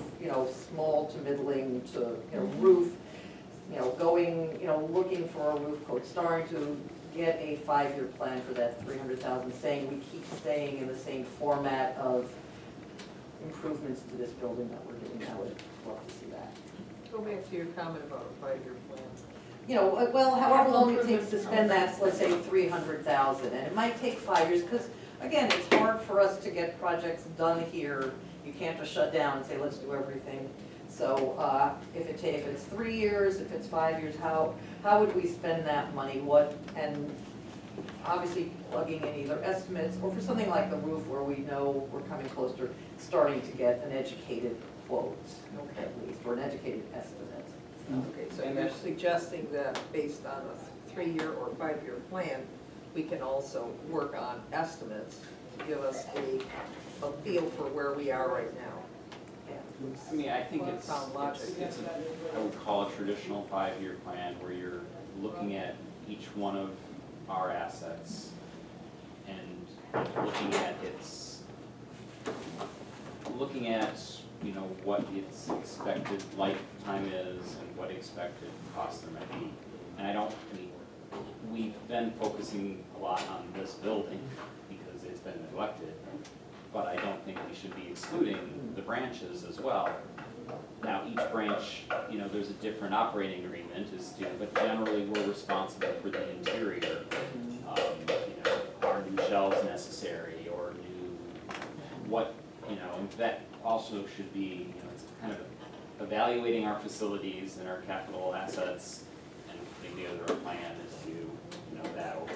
small to middling to, roof, going, looking for a roof coat, starting to get a 5-year plan for that 300,000, saying we keep staying in the same format of improvements to this building that we're doing. I would love to see that. Go back to your comment about a 5-year plan. Well, however long it takes to spend that, let's say 300,000, and it might take 5 years, because again, it's hard for us to get projects done here. You can't just shut down and say, let's do everything. So if it's 3 years, if it's 5 years, how would we spend that money? And obviously plugging in either estimates, or for something like the roof where we know we're coming close to starting to get an educated quote, at least, or an educated estimate. Okay, so you're suggesting that based on a 3-year or 5-year plan, we can also work on estimates to give us a feel for where we are right now. I mean, I think it's Sound logic. I would call a traditional 5-year plan where you're looking at each one of our assets and looking at what its expected lifetime is and what expected cost there might be. And we've been focusing a lot on this building because it's been neglected, but I don't think we should be excluding the branches as well. Now, each branch, there's a different operating agreement but generally we're responsible for the interior. Are new shelves necessary or and that also should be, it's kind of evaluating our facilities and our capital assets and putting together a plan as to, that over,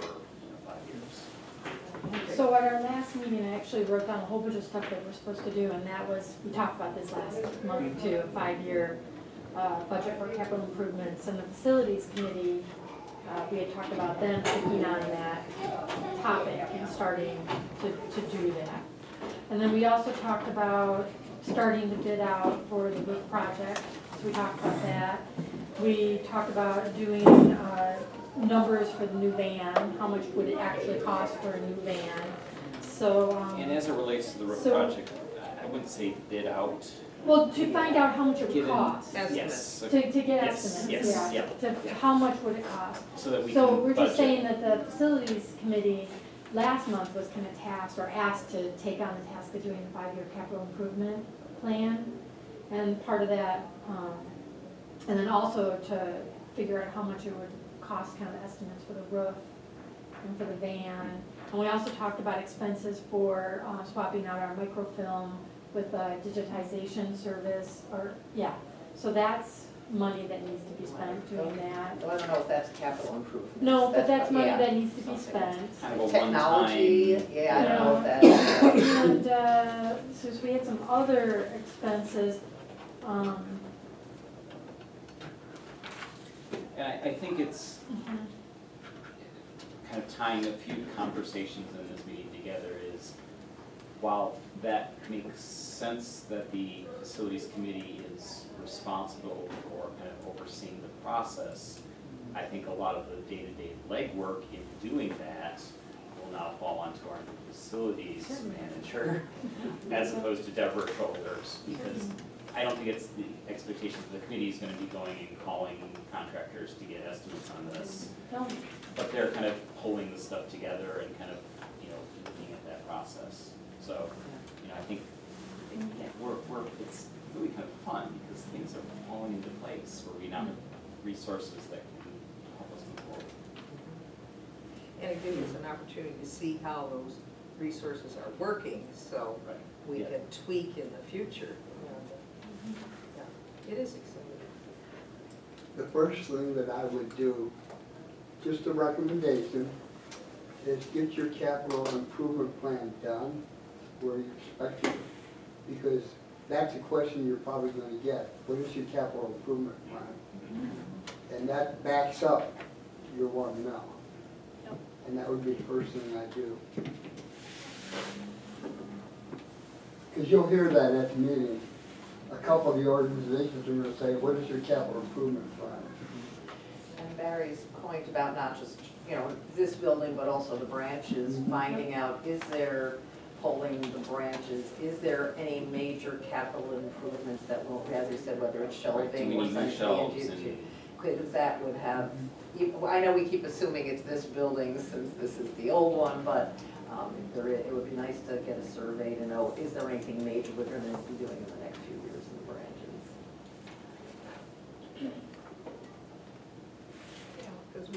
5 years. So at our last meeting, I actually wrote down a whole bunch of stuff that we're supposed to do, and that was, we talked about this last month too, a 5-year budget for capital improvements, and the facilities committee, we had talked about them taking on that topic and starting to do that. And then we also talked about starting to bid out for the roof project, so we talked about that. We talked about doing numbers for the new van, how much would it actually cost for a new van. So. And as it relates to the roof so- project, I wouldn't say bid out. Well, to find out how much it would Given- cost, Estimates. Yes, to get Yes, estimates, yes, yeah, yeah. to how much would it cost? so that we can So budget. we're just saying that the facilities committee last month was kind of tasked or asked to take on the task of doing the 5-year capital improvement plan. And part of that, and then also to figure out how much it would cost, kind of estimates for the roof and for the van. And we also talked about expenses for swapping out our microfilm with a digitization service, or, yeah. So that's money that needs to be spent doing that. So I don't know if that's capital improvement. No, but that's money yeah, that needs to be something. spent. Kind of a Technology, one-time. yeah, I don't know if Yeah. that's. And, so we had some other expenses, And I think it's kind of tying a few conversations in this meeting together is, while that makes sense that the facilities committee is responsible for kind of overseeing the process, I think a lot of the day-to-day legwork in doing that will now fall onto our new facilities manager as opposed to Deborah's shoulders, because I don't think it's the expectation that the committee is gonna be going and calling contractors to get estimates on this. no, But they're kind of pulling the stuff together and kind of, looking at that process. So, I think, it's really kind of fun because things are falling into place where we now have resources that can help us move forward. And it gives us an opportunity to see how those resources are working, so Right. we Yeah. can tweak in the future. Yeah, it is exciting. The first thing that I would do, just a recommendation, is get your capital improvement plan done where you expect it, because that's a question you're probably gonna get. What is your capital improvement plan? And that backs up your 1 mil. And that would be the first thing I do. Because you'll hear that at the meeting. A couple of the organizations are gonna say, what is your capital improvement plan? And Barry's point about not just, this building, but also the branches, finding out, is there, pulling the branches, is there any major capital improvements that will, as you said, whether it's Right, do shelving we or need new something. shelves and- Because that would have, I know we keep assuming it's this building since this is the old one, but it would be nice to get a survey to know, is there anything major we're gonna be doing in the next few years in the branches? Because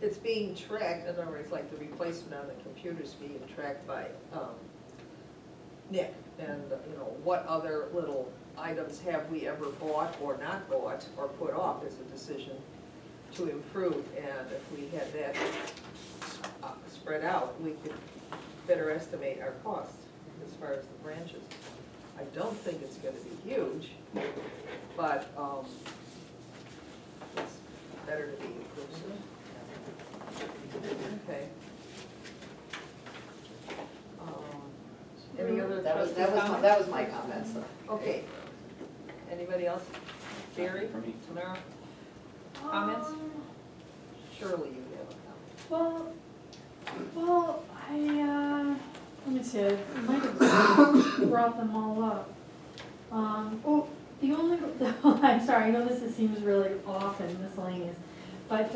it's being tracked, in other words, like the replacement on the computers being tracked by Nick. And, what other little items have we ever bought or not bought or put off as a decision to improve? And if we had that spread out, we could better estimate our costs as far as the branches. I don't think it's gonna be huge, but it's better to be inclusive. Okay. Any other trustee comments? That was my comments. Okay. Anybody else? Gary? For me. Tamara? Comments? Surely you have a comment. well, let me see, I might have brought them all up. The only, I'm sorry, I know this seems really off and miscellaneous, but,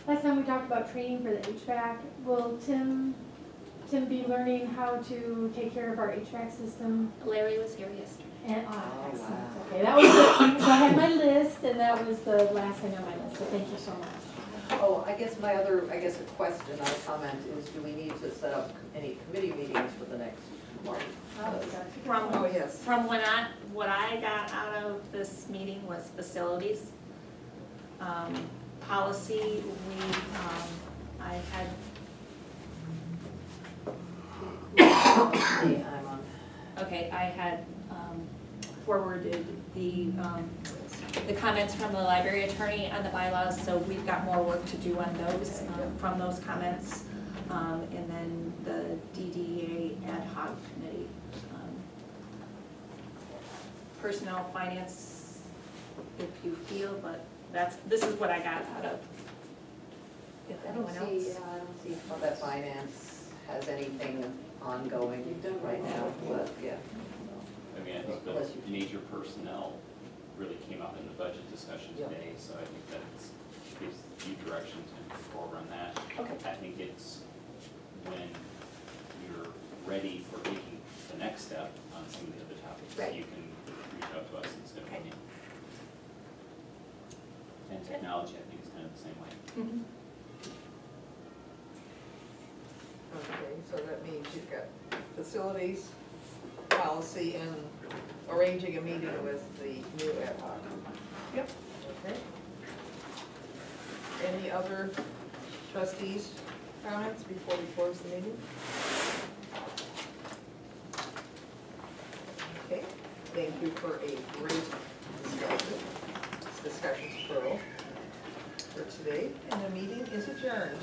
last time we talked about training for the HVAC. Will Tim be learning how to take care of our HVAC system? Larry was here yesterday. And, Oh, excellent, wow. okay, that was it. So I had my list, and that was the last thing on my list, so thank you so much. Oh, a question or comment is, do we need to set up any committee meetings for the next month? Oh, yes. From what I got out of this meeting was facilities. Policy, I had, I'm on. okay, I had forwarded the comments from the library attorney on the bylaws, so we've got more work to do on those, from those comments. And then the DDA ad hoc committee. Personnel, finance, if you feel, but this is what I got out of. If I don't anyone see, else. I don't see that finance has anything ongoing right now, but, yeah. I mean, I think the nature personnel really came out in the budget discussion Yeah. today, so I think that's, gives you direction to move forward on that. Okay. I think it's when you're ready for taking the next step on some of the other topics, Right. you can reach out to us instead of Okay. me. And technology, I think, is kind of the same way. Mhm. Okay, so that means you've got facilities, policy, and arranging a meeting with the new ad hoc. Yep. Okay. Any other trustees' comments before we close the meeting? Okay, thank you for a great discussion, plural, for today, and the meeting is adjourned.